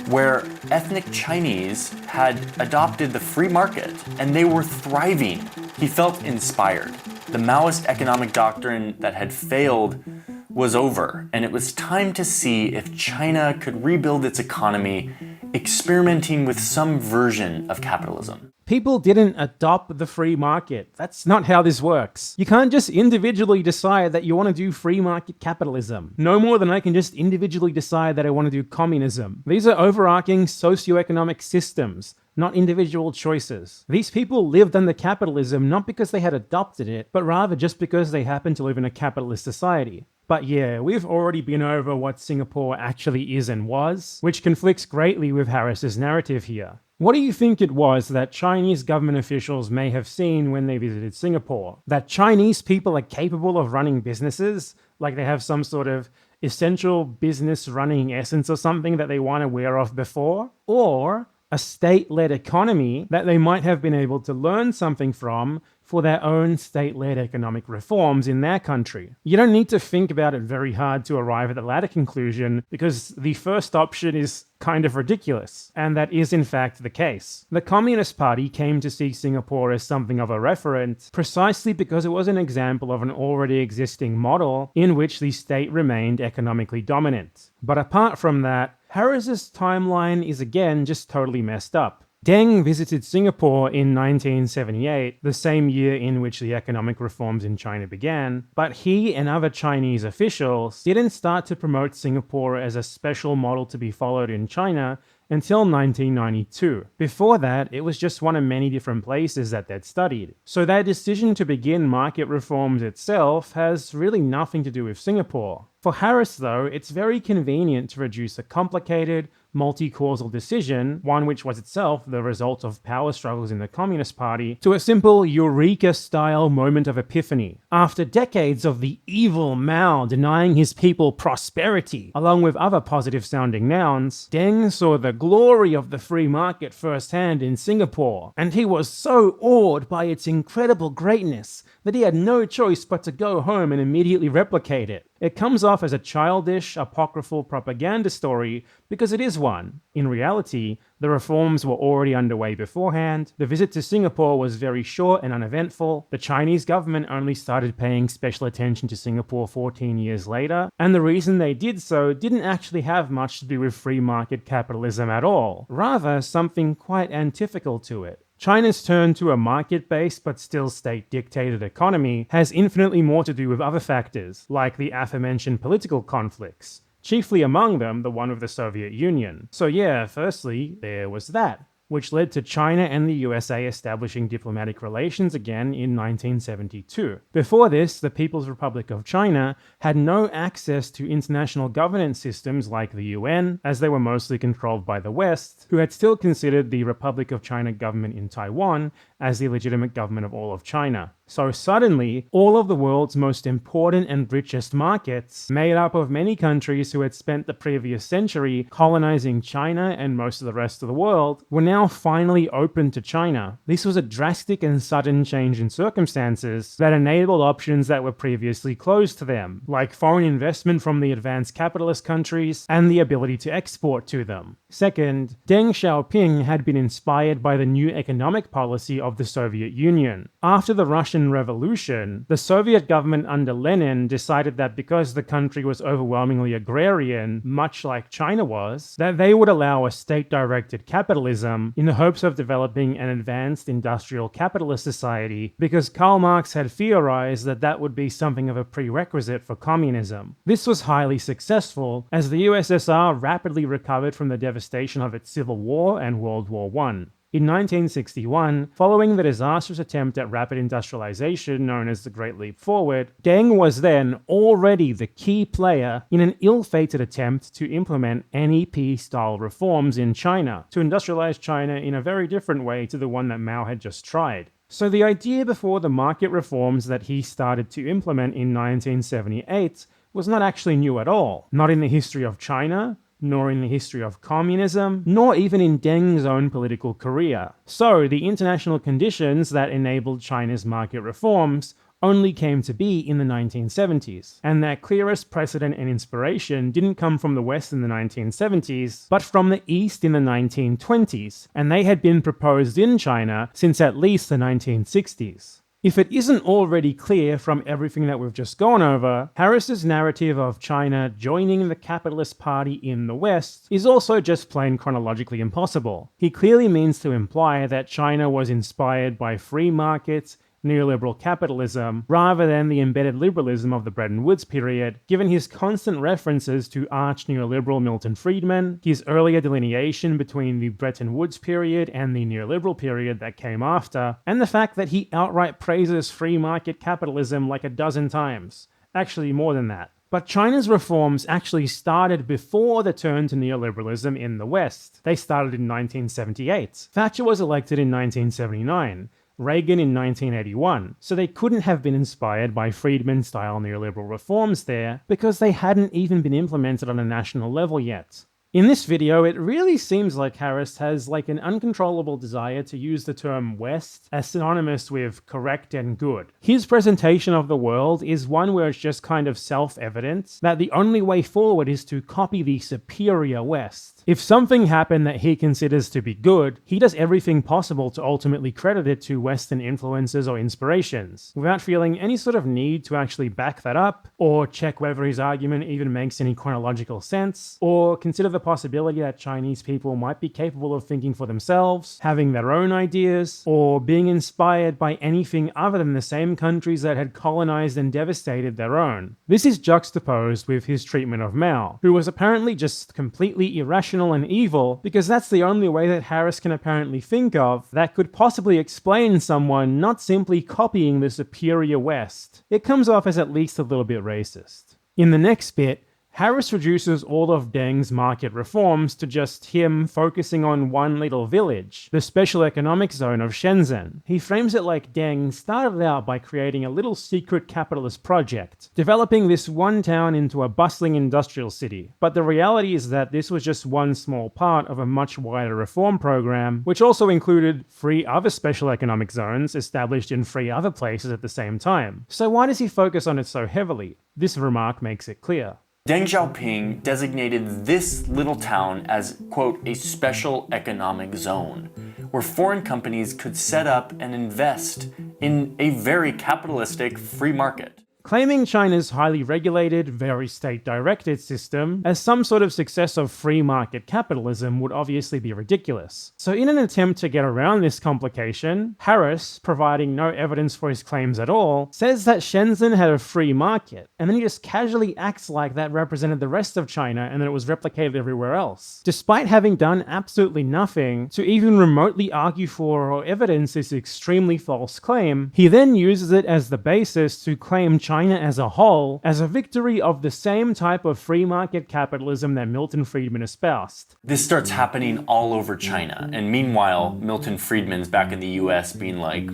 where ethnic Chinese had adopted the free market and they were thriving. He felt inspired. The Maoist economic doctrine that had failed was over, and it was time to see if China could rebuild its economy, experimenting with some version of capitalism. People didn't adopt the free market. That's not how this works. You can't just individually decide that you want to do free market capitalism. No more than I can just individually decide that I want to do communism. These are overarching socioeconomic systems, not individual choices. These people lived under capitalism not because they had adopted it, but rather just because they happened to live in a capitalist society. But yeah, we've already been over what Singapore actually is and was, which conflicts greatly with Harris's narrative here. What do you think it was that Chinese government officials may have seen when they visited Singapore? That Chinese people are capable of running businesses? Like they have some sort of essential business running essence or something that they weren't aware of before? Or a state-led economy that they might have been able to learn something from for their own state-led economic reforms in their country. You don't need to think about it very hard to arrive at the latter conclusion, because the first option is kind of ridiculous, and that is in fact the case. The Communist Party came to see Singapore as something of a referent precisely because it was an example of an already existing model in which the state remained economically dominant. But apart from that, Harris's timeline is again just totally messed up. Deng visited Singapore in 1978, the same year in which the economic reforms in China began, but he and other Chinese officials didn't start to promote Singapore as a special model to be followed in China until 1992. Before that, it was just one of many different places that they'd studied. So their decision to begin market reforms itself has really nothing to do with Singapore. For Harris, though, it's very convenient to reduce a complicated, multi-causal decision, one which was itself the result of power struggles in the Communist Party, to a simple Eureka-style moment of epiphany. After decades of the evil Mao denying his people prosperity, along with other positive-sounding nouns, Deng saw the glory of the free market firsthand in Singapore, and he was so awed by its incredible greatness that he had no choice but to go home and immediately replicate it. It comes off as a childish, apocryphal propaganda story because it is one. In reality, the reforms were already underway beforehand, the visit to Singapore was very short and uneventful, the Chinese government only started paying special attention to Singapore 14 years later, and the reason they did so didn't actually have much to do with free market capitalism at all, rather something quite antithetical to it. China's turn to a market-based but still state-dictated economy has infinitely more to do with other factors, like the aforementioned political conflicts, chiefly among them the one with the Soviet Union. So yeah, firstly, there was that. which led to China and the USA establishing diplomatic relations again in 1972. Before this, the People's Republic of China had no access to international governance systems like the UN, as they were mostly controlled by the West, who had still considered the Republic of China government in Taiwan as the legitimate government of all of China. So suddenly, all of the world's most important and richest markets, made up of many countries who had spent the previous century colonizing China and most of the rest of the world, were now finally open to China. This was a drastic and sudden change in circumstances that enabled options that were previously closed to them, like foreign investment from the advanced capitalist countries and the ability to export to them. Second, Deng Xiaoping had been inspired by the new economic policy of the Soviet Union. After the Russian Revolution, the Soviet government under Lenin decided that because the country was overwhelmingly agrarian, much like China was, that they would allow a state-directed capitalism in the hopes of developing an advanced industrial capitalist society, because Karl Marx had theorized that that would be something of a prerequisite for communism. This was highly successful, as the USSR rapidly recovered from the devastation of its civil war and World War I. In 1961, following the disastrous attempt at rapid industrialization known as the Great Leap Forward, Deng was then already the key player in an ill-fated attempt to implement NEP-style reforms in China, to industrialize China in a very different way to the one that Mao had just tried. So the idea before the market reforms that he started to implement in 1978 was not actually new at all, not in the history of China, nor in the history of communism, nor even in Deng's own political career. So, the international conditions that enabled China's market reforms only came to be in the 1970s, and their clearest precedent and inspiration didn't come from the West in the 1970s, but from the East in the 1920s, and they had been proposed in China since at least the 1960s. If it isn't already clear from everything that we've just gone over, Harris's narrative of China joining the Capitalist Party in the West is also just plain chronologically impossible. He clearly means to imply that China was inspired by free markets, neoliberal capitalism, rather than the embedded liberalism of the Bretton Woods period, given his constant references to arch-neoliberal Milton Friedman, his earlier delineation between the Bretton Woods period and the neoliberal period that came after, and the fact that he outright praises free market capitalism like a dozen times. Actually, more than that. But China's reforms actually started before the turn to neoliberalism in the West. They started in 1978. Thatcher was elected in 1979. Reagan in 1981, so they couldn't have been inspired by Friedman-style neoliberal reforms there, because they hadn't even been implemented on a national level yet. In this video, it really seems like Harris has an uncontrollable desire to use the term West as synonymous with correct and good. His presentation of the world is one where it's just kind of self-evident that the only way forward is to copy the superior West. If something happened that he considers to be good, he does everything possible to ultimately credit it to Western influences or inspirations, without feeling any sort of need to actually back that up, or check whether his argument even makes any chronological sense, or consider the possibility that Chinese people might be capable of thinking for themselves, having their own ideas, or being inspired by anything other than the same countries that had colonized and devastated their own. This is juxtaposed with his treatment of Mao, who was apparently just completely irrational and evil, because that's the only way that Harris can apparently think of that could possibly explain someone not simply copying the superior West. It comes off as at least a little bit racist. In the next bit, Harris reduces all of Deng's market reforms to just him focusing on one little village, the special economic zone of Shenzhen. He frames it like Deng started out by creating a little secret capitalist project, developing this one town into a bustling industrial city. But the reality is that this was just one small part of a much wider reform program, which also included 3 other special economic zones established in 3 other places at the same time. So why does he focus on it so heavily? This remark makes it clear. Deng Xiaoping designated this little town as, quote, a special economic zone, where foreign companies could set up and invest in a very capitalistic free market. Claiming China's highly regulated, very state-directed system as some sort of success of free market capitalism would obviously be ridiculous. So in an attempt to get around this complication, Harris, providing no evidence for his claims at all, says that Shenzhen had a free market, and then he just casually acts like that represented the rest of China and that it was replicated everywhere else, despite having done absolutely nothing to even remotely argue for or evidence this extremely false claim. He then uses it as the basis to claim China as a whole as a victory of the same type of free market capitalism that Milton Friedman espoused. This starts happening all over China, and meanwhile, Milton Friedman's back in the US being like,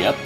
yep,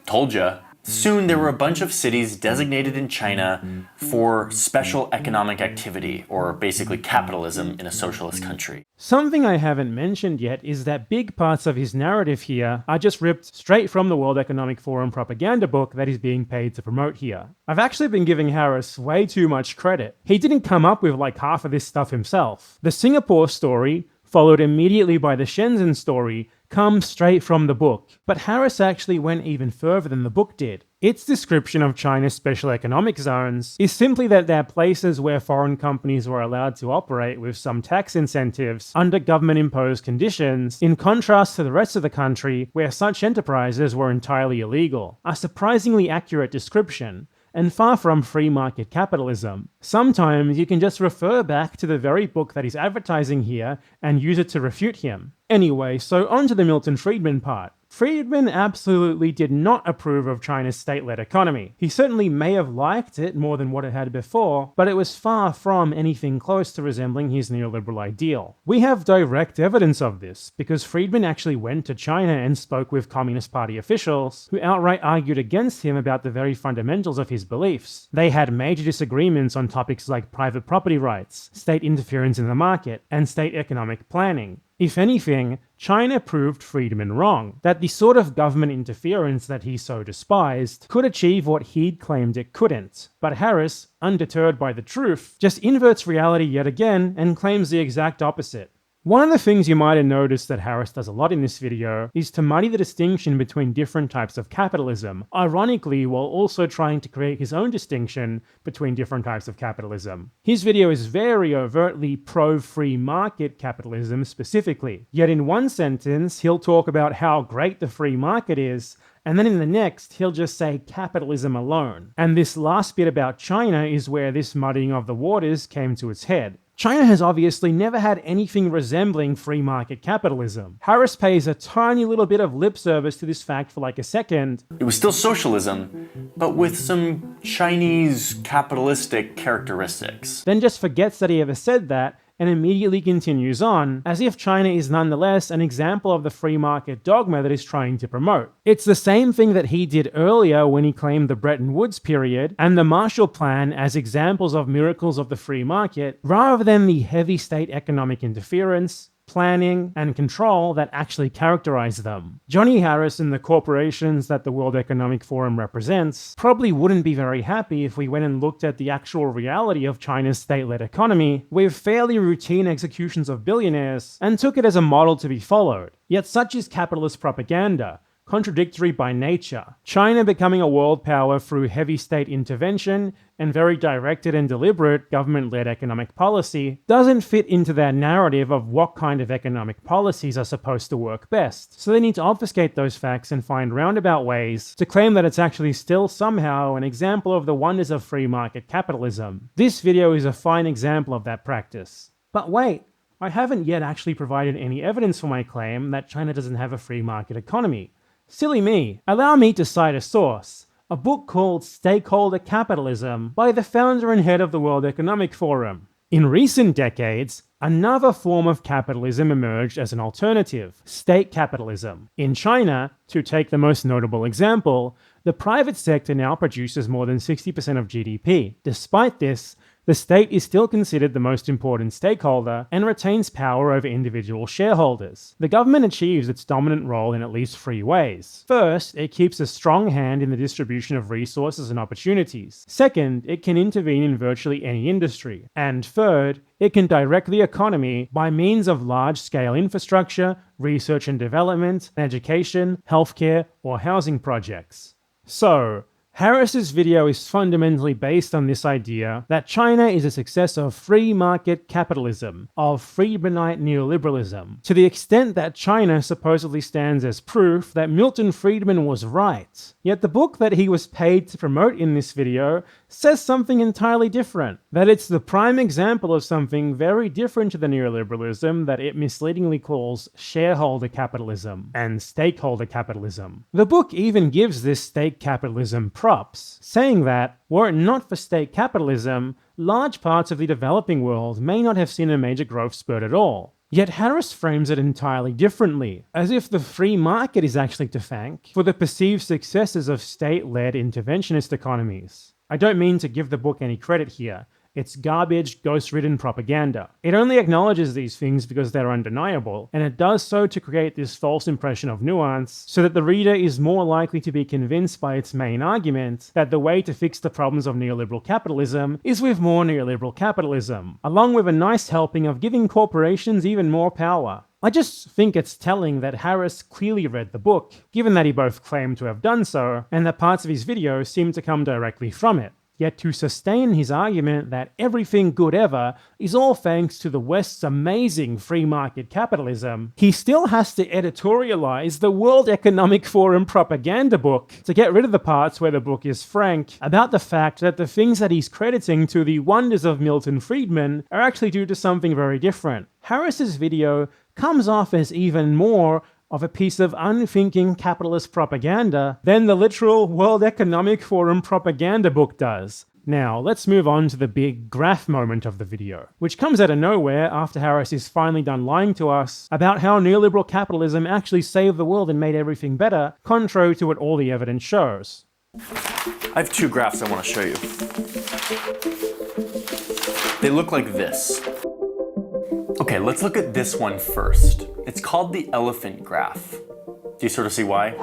told ya. Soon there were a bunch of cities designated in China for special economic activity, or basically capitalism in a socialist country. Something I haven't mentioned yet is that big parts of his narrative here are just ripped straight from the World Economic Forum propaganda book that he's being paid to promote here. I've actually been giving Harris way too much credit. He didn't come up with like half of this stuff himself. The Singapore story, followed immediately by the Shenzhen story, comes straight from the book. But Harris actually went even further than the book did. Its description of China's special economic zones is simply that they're places where foreign companies were allowed to operate with some tax incentives under government-imposed conditions, in contrast to the rest of the country where such enterprises were entirely illegal. A surprisingly accurate description, and far from free market capitalism. Sometimes you can just refer back to the very book that he's advertising here and use it to refute him. Anyway, so on to the Milton Friedman part. Friedman absolutely did not approve of China's state-led economy. He certainly may have liked it more than what it had before, but it was far from anything close to resembling his neoliberal ideal. We have direct evidence of this, because Friedman actually went to China and spoke with Communist Party officials, who outright argued against him about the very fundamentals of his beliefs. They had major disagreements on topics like private property rights, state interference in the market, and state economic planning. If anything, China proved Friedman wrong, that the sort of government interference that he so despised could achieve what he'd claimed it couldn't. But Harris, undeterred by the truth, just inverts reality yet again and claims the exact opposite. One of the things you might have noticed that Harris does a lot in this video is to muddy the distinction between different types of capitalism, ironically while also trying to create his own distinction between different types of capitalism. His video is very overtly pro-free market capitalism specifically, yet in one sentence he'll talk about how great the free market is, and then in the next, he'll just say capitalism alone. And this last bit about China is where this muddying of the waters came to its head. China has obviously never had anything resembling free market capitalism. Harris pays a tiny little bit of lip service to this fact for like a second. It was still socialism, but with some Chinese capitalistic characteristics. Then just forgets that he ever said that, and immediately continues on, as if China is nonetheless an example of the free market dogma that he's trying to promote. It's the same thing that he did earlier when he claimed the Bretton Woods period and the Marshall Plan as examples of miracles of the free market, rather than the heavy state economic interference, planning, and control that actually characterize them. Johnny Harris and the corporations that the World Economic Forum represents probably wouldn't be very happy if we went and looked at the actual reality of China's state-led economy with fairly routine executions of billionaires and took it as a model to be followed. Yet such is capitalist propaganda, contradictory by nature. China becoming a world power through heavy state intervention and very directed and deliberate government-led economic policy doesn't fit into their narrative of what kind of economic policies are supposed to work best. So they need to obfuscate those facts and find roundabout ways to claim that it's actually still somehow an example of the wonders of free market capitalism. This video is a fine example of that practice. But wait, I haven't yet actually provided any evidence for my claim that China doesn't have a free market economy. Silly me. Allow me to cite a source. A book called Stakeholder Capitalism by the founder and head of the World Economic Forum. In recent decades, another form of capitalism emerged as an alternative, state capitalism. In China, to take the most notable example, the private sector now produces more than 60% of GDP. Despite this, the state is still considered the most important stakeholder and retains power over individual shareholders. The government achieves its dominant role in at least three ways. First, it keeps a strong hand in the distribution of resources and opportunities. Second, it can intervene in virtually any industry. And third, it can direct the economy by means of large-scale infrastructure, research and development, education, healthcare, or housing projects. So, Harris's video is fundamentally based on this idea that China is a success of free market capitalism, of Friedmanite neoliberalism, to the extent that China supposedly stands as proof that Milton Friedman was right. Yet the book that he was paid to promote in this video says something entirely different, that it's the prime example of something very different to the neoliberalism that it misleadingly calls shareholder capitalism and stakeholder capitalism. The book even gives this state capitalism props, saying that, were it not for state capitalism, large parts of the developing world may not have seen a major growth spurt at all. Yet Harris frames it entirely differently, as if the free market is actually to thank for the perceived successes of state-led interventionist economies. I don't mean to give the book any credit here. It's garbage, ghost-ridden propaganda. It only acknowledges these things because they're undeniable, and it does so to create this false impression of nuance, so that the reader is more likely to be convinced by its main argument that the way to fix the problems of neoliberal capitalism is with more neoliberal capitalism, along with a nice helping of giving corporations even more power. I just think it's telling that Harris clearly read the book, given that he both claimed to have done so, and that parts of his video seem to come directly from it. Yet to sustain his argument that everything good ever is all thanks to the West's amazing free market capitalism, he still has to editorialize the World Economic Forum propaganda book to get rid of the parts where the book is frank about the fact that the things that he's crediting to the wonders of Milton Friedman are actually due to something very different. Harris's video comes off as even more of a piece of unthinking capitalist propaganda than the literal World Economic Forum propaganda book does. Now, let's move on to the big graph moment of the video, which comes out of nowhere after Harris is finally done lying to us about how neoliberal capitalism actually saved the world and made everything better, contrary to what all the evidence shows. I have two graphs I want to show you. They look like this. Okay, let's look at this one first. It's called the elephant graph. Do you sort of see why?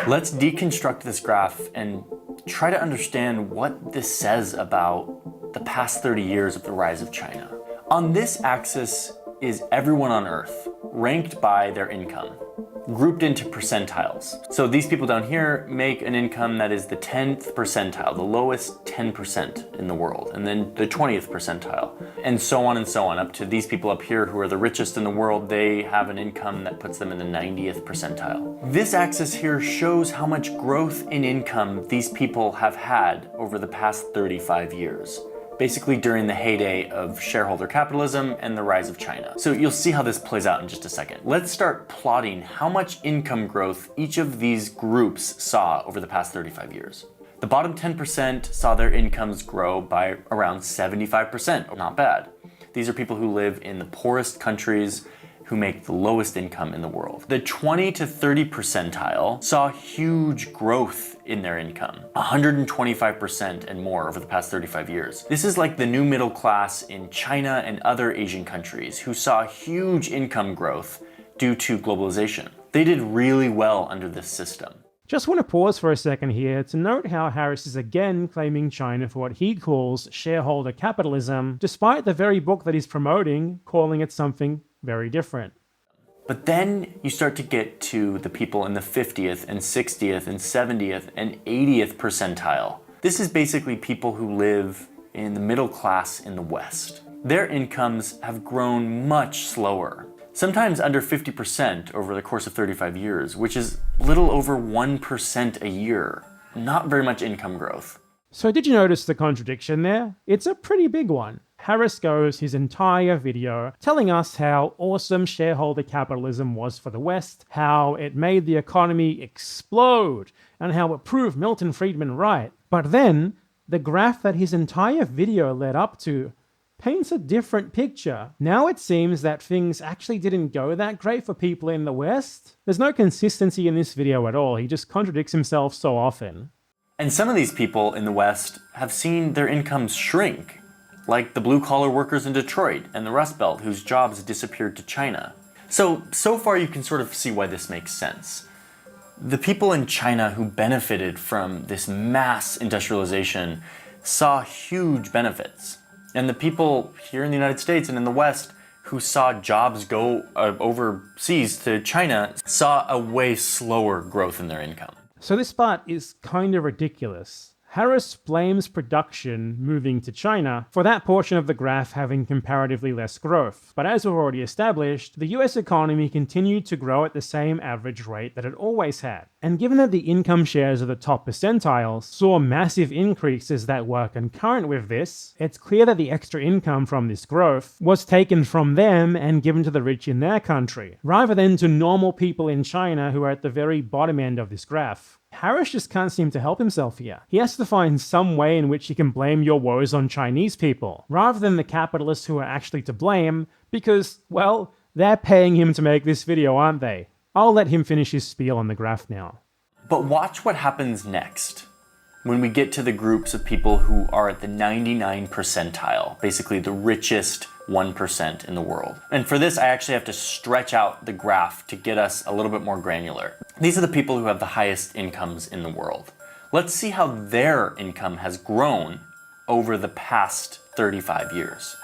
Let's deconstruct this graph and try to understand what this says about the past 30 years of the rise of China. On this axis is everyone on Earth, ranked by their income, grouped into percentiles. So these people down here make an income that is the 10th percentile, the lowest 10% in the world, and then the 20th percentile, and so on, up to these people up here who are the richest in the world. They have an income that puts them in the 90th percentile. This axis here shows how much growth in income these people have had over the past 35 years. Basically during the heyday of shareholder capitalism and the rise of China. So you'll see how this plays out in just a second. Let's start plotting how much income growth each of these groups saw over the past 35 years. The bottom 10% saw their incomes grow by around 75%. Not bad. These are people who live in the poorest countries, who make the lowest income in the world. The 20 to 30 percentile saw huge growth in their income, 125% and more over the past 35 years. This is like the new middle class in China and other Asian countries who saw huge income growth due to globalization. They did really well under this system. Just want to pause for a second here to note how Harris is again claiming China for what he calls shareholder capitalism, despite the very book that he's promoting calling it something very different. But then you start to get to the people in the 50th and 60th and 70th and 80th percentile. This is basically people who live in the middle class in the West. Their incomes have grown much slower, sometimes under 50% over the course of 35 years, which is little over 1% a year. Not very much income growth. So did you notice the contradiction there? It's a pretty big one. Harris goes his entire video telling us how awesome shareholder capitalism was for the West, how it made the economy explode, and how it proved Milton Friedman right. But then, the graph that his entire video led up to paints a different picture. Now it seems that things actually didn't go that great for people in the West. There's no consistency in this video at all. He just contradicts himself so often. And some of these people in the West have seen their incomes shrink, like the blue-collar workers in Detroit and the Rust Belt whose jobs disappeared to China. So far you can sort of see why this makes sense. The people in China who benefited from this mass industrialization saw huge benefits. And the people here in the United States and in the West who saw jobs go overseas to China saw a way slower growth in their income. So this part is kind of ridiculous. Harris blames production moving to China for that portion of the graph having comparatively less growth. But as we've already established, the US economy continued to grow at the same average rate that it always had. And given that the income shares of the top percentiles saw massive increases that were concurrent with this, it's clear that the extra income from this growth was taken from them and given to the rich in their country, rather than to normal people in China who are at the very bottom end of this graph. Harris just can't seem to help himself here. He has to find some way in which he can blame your woes on Chinese people, rather than the capitalists who are actually to blame, because, well, they're paying him to make this video, aren't they? I'll let him finish his spiel on the graph now. But watch what happens next when we get to the groups of people who are at the 99 percentile, basically the richest 1% in the world. And for this, I actually have to stretch out the graph to get us a little bit more granular. These are the people who have the highest incomes in the world. Let's see how their income has grown over the past 35 years.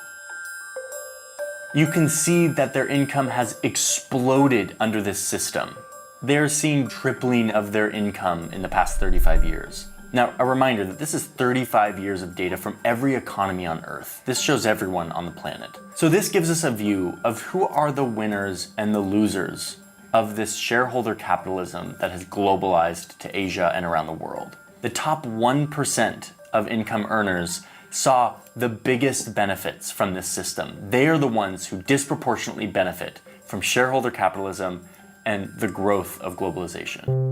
You can see that their income has exploded under this system. They're seeing tripling of their income in the past 35 years. Now, a reminder that this is 35 years of data from every economy on Earth. This shows everyone on the planet. So this gives us a view of who are the winners and the losers of this shareholder capitalism that has globalized to Asia and around the world. The top 1% of income earners saw the biggest benefits from this system. They are the ones who disproportionately benefit from shareholder capitalism and the growth of globalization.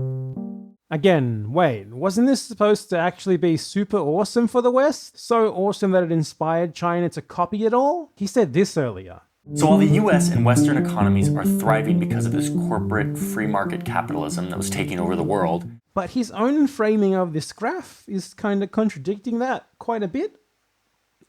Again, wait, wasn't this supposed to actually be super awesome for the West? So awesome that it inspired China to copy it all? He said this earlier. So while the US and Western economies are thriving because of this corporate free market capitalism that was taking over the world, but his own framing of this graph is kind of contradicting that quite a bit.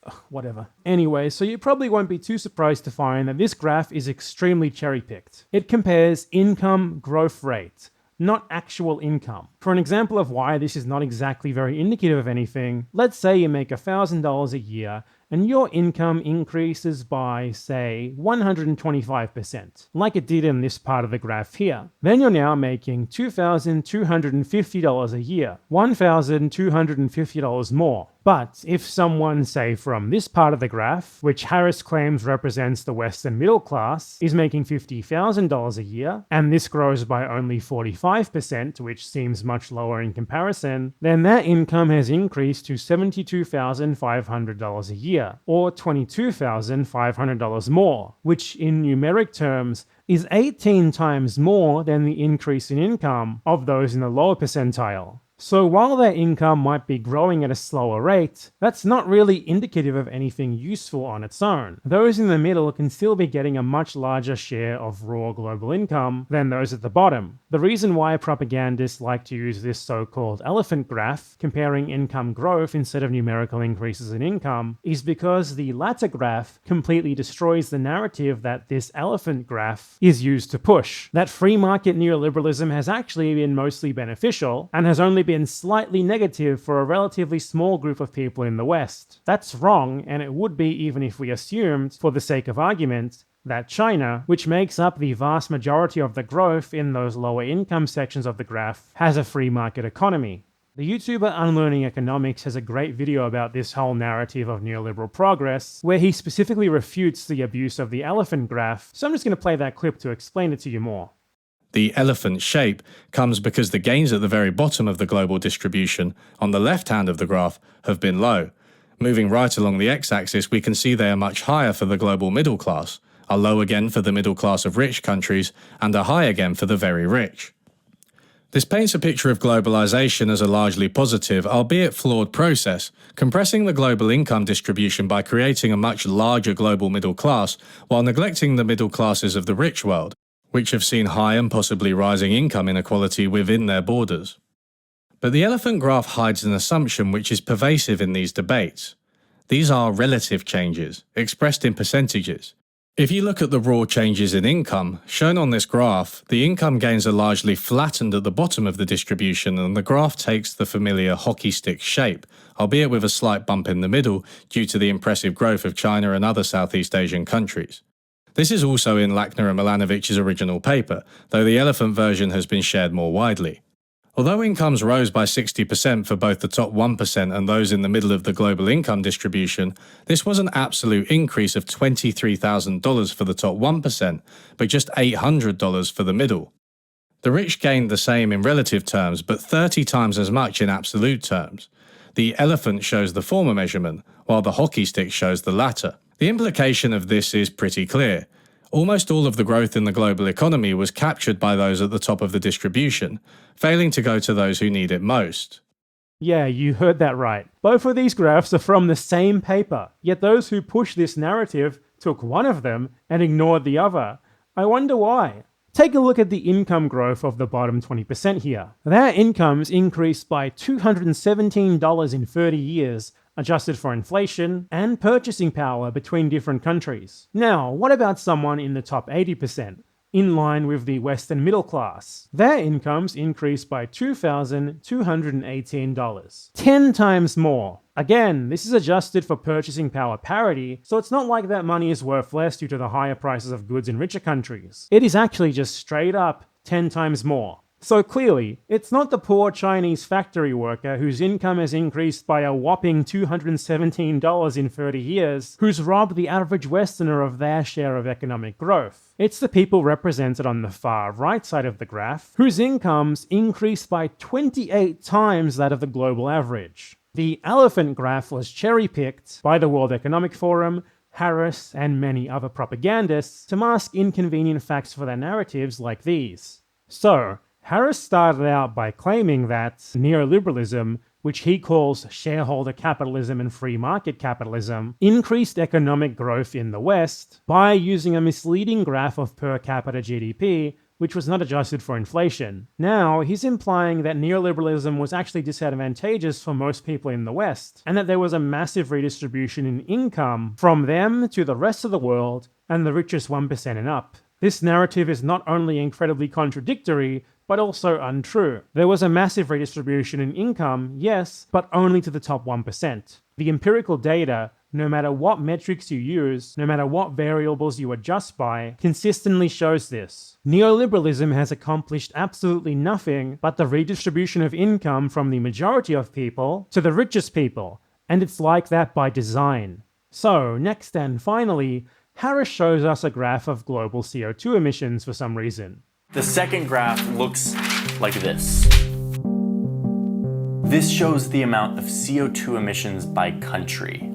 Ugh, whatever. Anyway, so you probably won't be too surprised to find that this graph is extremely cherry-picked. It compares income growth rate, not actual income. For an example of why this is not exactly very indicative of anything, let's say you make $1,000 a year and your income increases by, say, 125%, like it did in this part of the graph here. Then you're now making $2,250 a year, $1,250 more. But if someone, say from this part of the graph, which Harris claims represents the Western middle class, is making $50,000 a year, and this grows by only 45%, which seems much lower in comparison, then their income has increased to $72,500 a year, or $22,500 more, which in numeric terms is 18 times more than the increase in income of those in the lower percentile. So while their income might be growing at a slower rate, that's not really indicative of anything useful on its own. Those in the middle can still be getting a much larger share of raw global income than those at the bottom. The reason why propagandists like to use this so-called elephant graph, comparing income growth instead of numerical increases in income, is because the latter graph completely destroys the narrative that this elephant graph is used to push. That free market neoliberalism has actually been mostly beneficial, and has only been slightly negative for a relatively small group of people in the West. That's wrong, and it would be even if we assumed, for the sake of argument, that China, which makes up the vast majority of the growth in those lower income sections of the graph, has a free market economy. The YouTuber Unlearning Economics has a great video about this whole narrative of neoliberal progress, where he specifically refutes the abuse of the elephant graph, so I'm just going to play that clip to explain it to you more. The elephant shape comes because the gains at the very bottom of the global distribution, on the left hand of the graph, have been low. Moving right along the x-axis, we can see they are much higher for the global middle class, are low again for the middle class of rich countries, and are high again for the very rich. This paints a picture of globalization as a largely positive, albeit flawed process, compressing the global income distribution by creating a much larger global middle class, while neglecting the middle classes of the rich world, which have seen high and possibly rising income inequality within their borders. But the elephant graph hides an assumption which is pervasive in these debates. These are relative changes, expressed in percentages. If you look at the raw changes in income, shown on this graph, the income gains are largely flattened at the bottom of the distribution, and the graph takes the familiar hockey stick shape, albeit with a slight bump in the middle due to the impressive growth of China and other Southeast Asian countries. This is also in Lachner and Milanovich's original paper, though the elephant version has been shared more widely. Although incomes rose by 60% for both the top 1% and those in the middle of the global income distribution, this was an absolute increase of $23,000 for the top 1%, but just $800 for the middle. The rich gained the same in relative terms, but 30 times as much in absolute terms. The elephant shows the former measurement, while the hockey stick shows the latter. The implication of this is pretty clear. Almost all of the growth in the global economy was captured by those at the top of the distribution, failing to go to those who need it most. Yeah, you heard that right. Both of these graphs are from the same paper, yet those who push this narrative took one of them and ignored the other. I wonder why. Take a look at the income growth of the bottom 20% here. Their incomes increased by $217 in 30 years, adjusted for inflation and purchasing power between different countries. Now, what about someone in the top 80%, in line with the Western middle class? Their incomes increased by $2,218, 10 times more. Again, this is adjusted for purchasing power parity, so it's not like that money is worth less due to the higher prices of goods in richer countries. It is actually just straight up 10 times more. So clearly, it's not the poor Chinese factory worker whose income has increased by a whopping $217 in 30 years, who's robbed the average Westerner of their share of economic growth. It's the people represented on the far right side of the graph, whose incomes increased by 28 times that of the global average. The elephant graph was cherry-picked by the World Economic Forum, Harris, and many other propagandists to mask inconvenient facts for their narratives like these. So, Harris started out by claiming that neoliberalism, which he calls shareholder capitalism and free market capitalism, increased economic growth in the West by using a misleading graph of per capita GDP, which was not adjusted for inflation. Now, he's implying that neoliberalism was actually disadvantageous for most people in the West, and that there was a massive redistribution in income from them to the rest of the world and the richest 1% and up. This narrative is not only incredibly contradictory, but also untrue. There was a massive redistribution in income, yes, but only to the top 1%. The empirical data, no matter what metrics you use, no matter what variables you adjust by, consistently shows this. Neoliberalism has accomplished absolutely nothing but the redistribution of income from the majority of people to the richest people, and it's like that by design. So, next and finally, Harris shows us a graph of global CO2 emissions for some reason. The second graph looks like this. This shows the amount of CO2 emissions by country.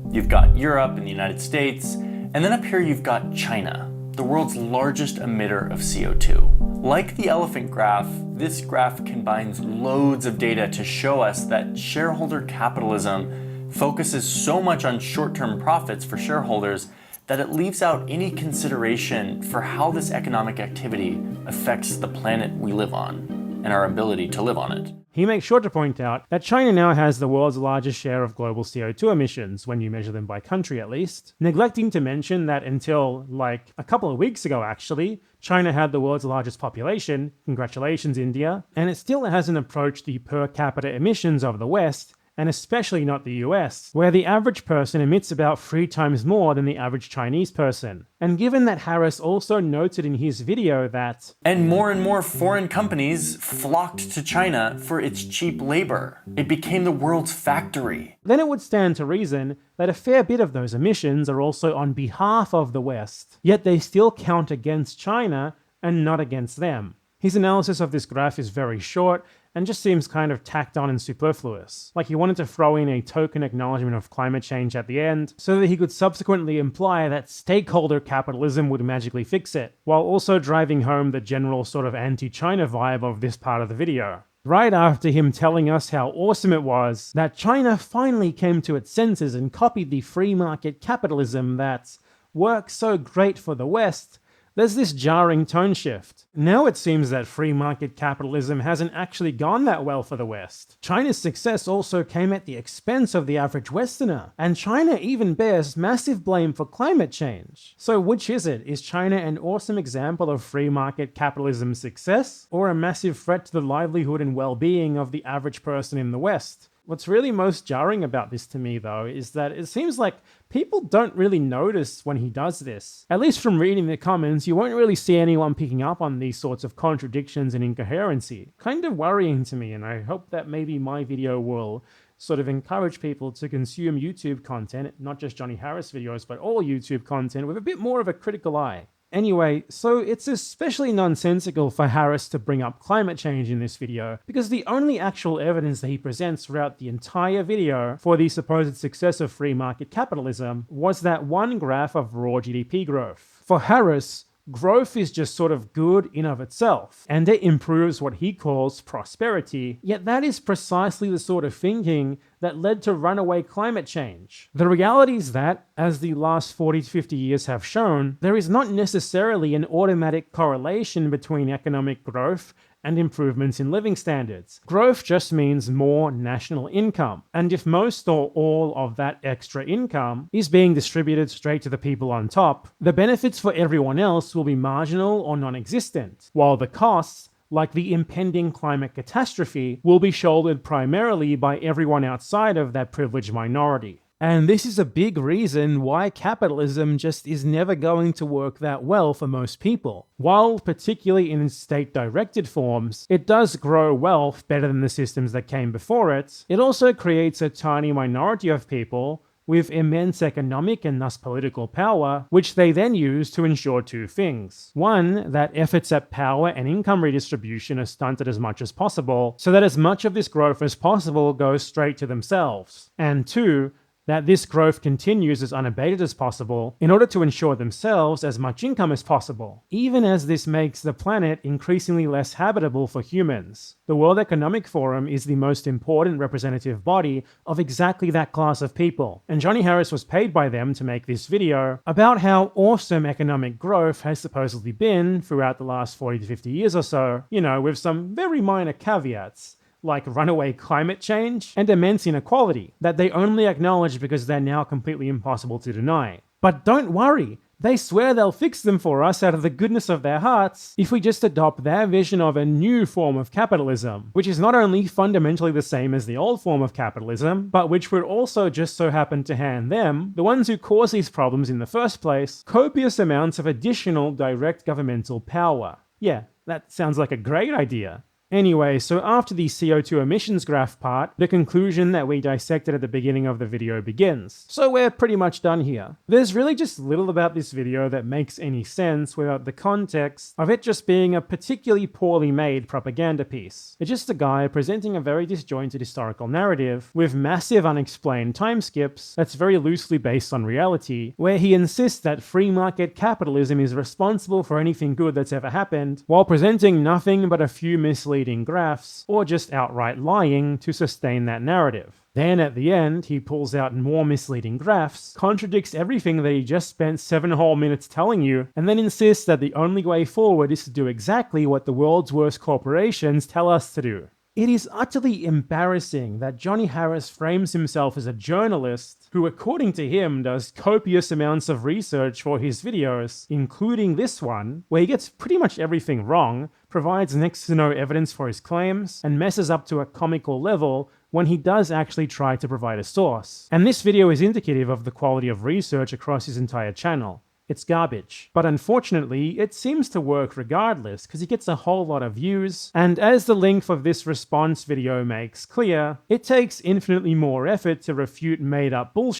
You've got Europe and the United States, and then up here you've got China, the world's largest emitter of CO2. Like the elephant graph, this graph combines loads of data to show us that shareholder capitalism focuses so much on short-term profits for shareholders that it leaves out any consideration for how this economic activity affects the planet we live on and our ability to live on it. He makes sure to point out that China now has the world's largest share of global CO2 emissions, when you measure them by country at least, neglecting to mention that until, like, a couple of weeks ago actually, China had the world's largest population, congratulations India, and it still hasn't approached the per capita emissions of the West, and especially not the US, where the average person emits about 3 times more than the average Chinese person. And given that Harris also noted in his video that and more foreign companies flocked to China for its cheap labor. It became the world's factory. Then it would stand to reason that a fair bit of those emissions are also on behalf of the West, yet they still count against China and not against them. His analysis of this graph is very short and just seems kind of tacked on and superfluous. Like he wanted to throw in a token acknowledgement of climate change at the end, so that he could subsequently imply that stakeholder capitalism would magically fix it, while also driving home the general sort of anti-China vibe of this part of the video. Right after him telling us how awesome it was that China finally came to its senses and copied the free market capitalism that works so great for the West, there's this jarring tone shift. Now it seems that free market capitalism hasn't actually gone that well for the West. China's success also came at the expense of the average Westerner, and China even bears massive blame for climate change. So which is it? Is China an awesome example of free market capitalism's success, or a massive threat to the livelihood and well-being of the average person in the West? What's really most jarring about this to me, though, is that it seems like people don't really notice when he does this. At least from reading the comments, you won't really see anyone picking up on these sorts of contradictions and incoherency. Kind of worrying to me, and I hope that maybe my video will sort of encourage people to consume YouTube content, not just Johnny Harris videos, but all YouTube content with a bit more of a critical eye. Anyway, so it's especially nonsensical for Harris to bring up climate change in this video, because the only actual evidence that he presents throughout the entire video for the supposed success of free market capitalism was that one graph of raw GDP growth. For Harris, growth is just sort of good in of itself, and it improves what he calls prosperity, yet that is precisely the sort of thinking that led to runaway climate change. The reality is that, as the last 40 to 50 years have shown, there is not necessarily an automatic correlation between economic growth and improvements in living standards. Growth just means more national income, and if most or all of that extra income is being distributed straight to the people on top, the benefits for everyone else will be marginal or non-existent, while the costs, like the impending climate catastrophe, will be shouldered primarily by everyone outside of that privileged minority. And this is a big reason why capitalism just is never going to work that well for most people. While, particularly in state-directed forms, it does grow wealth better than the systems that came before it, it also creates a tiny minority of people with immense economic and thus political power, which they then use to ensure two things. One, that efforts at power and income redistribution are stunted as much as possible, so that as much of this growth as possible goes straight to themselves. And two, that this growth continues as unabated as possible in order to ensure themselves as much income as possible, even as this makes the planet increasingly less habitable for humans. The World Economic Forum is the most important representative body of exactly that class of people, and Johnny Harris was paid by them to make this video about how awesome economic growth has supposedly been throughout the last 40 to 50 years or so, with some very minor caveats, like runaway climate change and immense inequality, that they only acknowledge because they're now completely impossible to deny. But don't worry, they swear they'll fix them for us out of the goodness of their hearts if we just adopt their vision of a new form of capitalism, which is not only fundamentally the same as the old form of capitalism, but which would also just so happen to hand them, the ones who cause these problems in the first place, copious amounts of additional direct governmental power. Yeah, that sounds like a great idea. Anyway, so after the CO2 emissions graph part, the conclusion that we dissected at the beginning of the video begins. So we're pretty much done here. There's really just little about this video that makes any sense without the context of it just being a particularly poorly made propaganda piece. It's just a guy presenting a very disjointed historical narrative with massive unexplained time skips that's very loosely based on reality, where he insists that free market capitalism is responsible for anything good that's ever happened, while presenting nothing but a few misleading graphs, or just outright lying to sustain that narrative. Then at the end, he pulls out more misleading graphs, contradicts everything that he just spent 7 whole minutes telling you, and then insists that the only way forward is to do exactly what the world's worst corporations tell us to do. It is utterly embarrassing that Johnny Harris frames himself as a journalist who, according to him, does copious amounts of research for his videos, including this one, where he gets pretty much everything wrong, provides next to no evidence for his claims, and messes up to a comical level when he does actually try to provide a source. And this video is indicative of the quality of research across his entire channel. It's garbage. But unfortunately, it seems to work regardless, because he gets a whole lot of views, and as the length of this response video makes clear, it takes infinitely more effort to refute made-up bullshit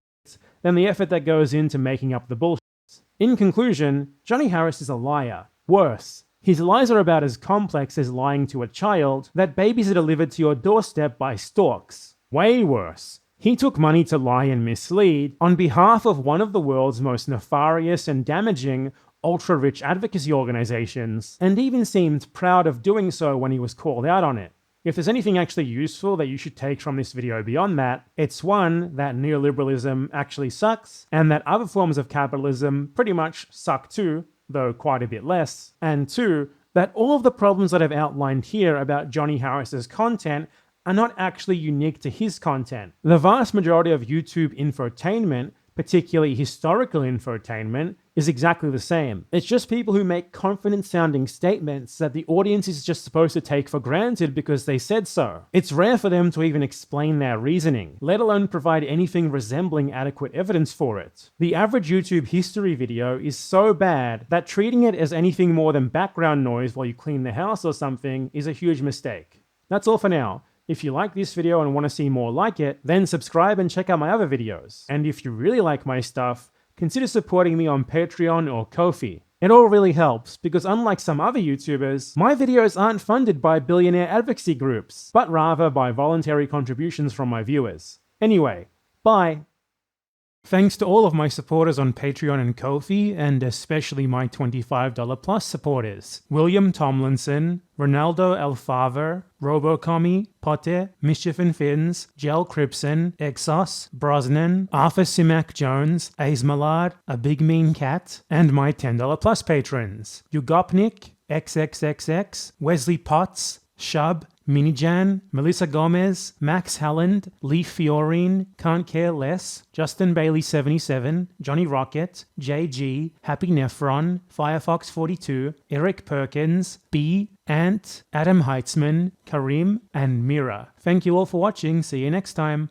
than the effort that goes into making up the bullshit. In conclusion, Johnny Harris is a liar. Worse, his lies are about as complex as lying to a child that babies are delivered to your doorstep by storks. Way worse. He took money to lie and mislead on behalf of one of the world's most nefarious and damaging ultra-rich advocacy organizations, and even seemed proud of doing so when he was called out on it. If there's anything actually useful that you should take from this video beyond that, it's one, that neoliberalism actually sucks, and that other forms of capitalism pretty much suck too, though quite a bit less, and two, that all of the problems that I've outlined here about Johnny Harris's content are not actually unique to his content. The vast majority of YouTube infotainment particularly historical infotainment, is exactly the same. It's just people who make confident-sounding statements that the audience is just supposed to take for granted because they said so. It's rare for them to even explain their reasoning, let alone provide anything resembling adequate evidence for it. The average YouTube history video is so bad that treating it as anything more than background noise while you clean the house or something is a huge mistake. That's all for now. If you like this video and want to see more like it, then subscribe and check out my other videos. And if you really like my stuff, consider supporting me on Patreon or Ko-fi. It all really helps, because unlike some other YouTubers, my videos aren't funded by billionaire advocacy groups, but rather by voluntary contributions from my viewers. Anyway, bye! Thanks to all of my supporters on Patreon and Ko-fi, and especially my $25 plus supporters. William Tomlinson, Ronaldo Elfaver, Robocomi, Potte, Mischief and Fins, Gel Cripson, Exos, Brosnan, Arthur Simak Jones, Aizmalad, A Big Mean Cat, and my $10 plus patrons. Ugopnik, XXXX, Wesley Potts, Shub, Minijan, Melissa Gomez, Max Halland, Lee Fiorine, Can't Care Less, Justin Bailey 77, Johnny Rocket, JG, Happy Nephron, Firefox 42, Eric Perkins, B, Ant, Adam Heitzman, Karim, and Mira. Thank you all for watching. See you next time.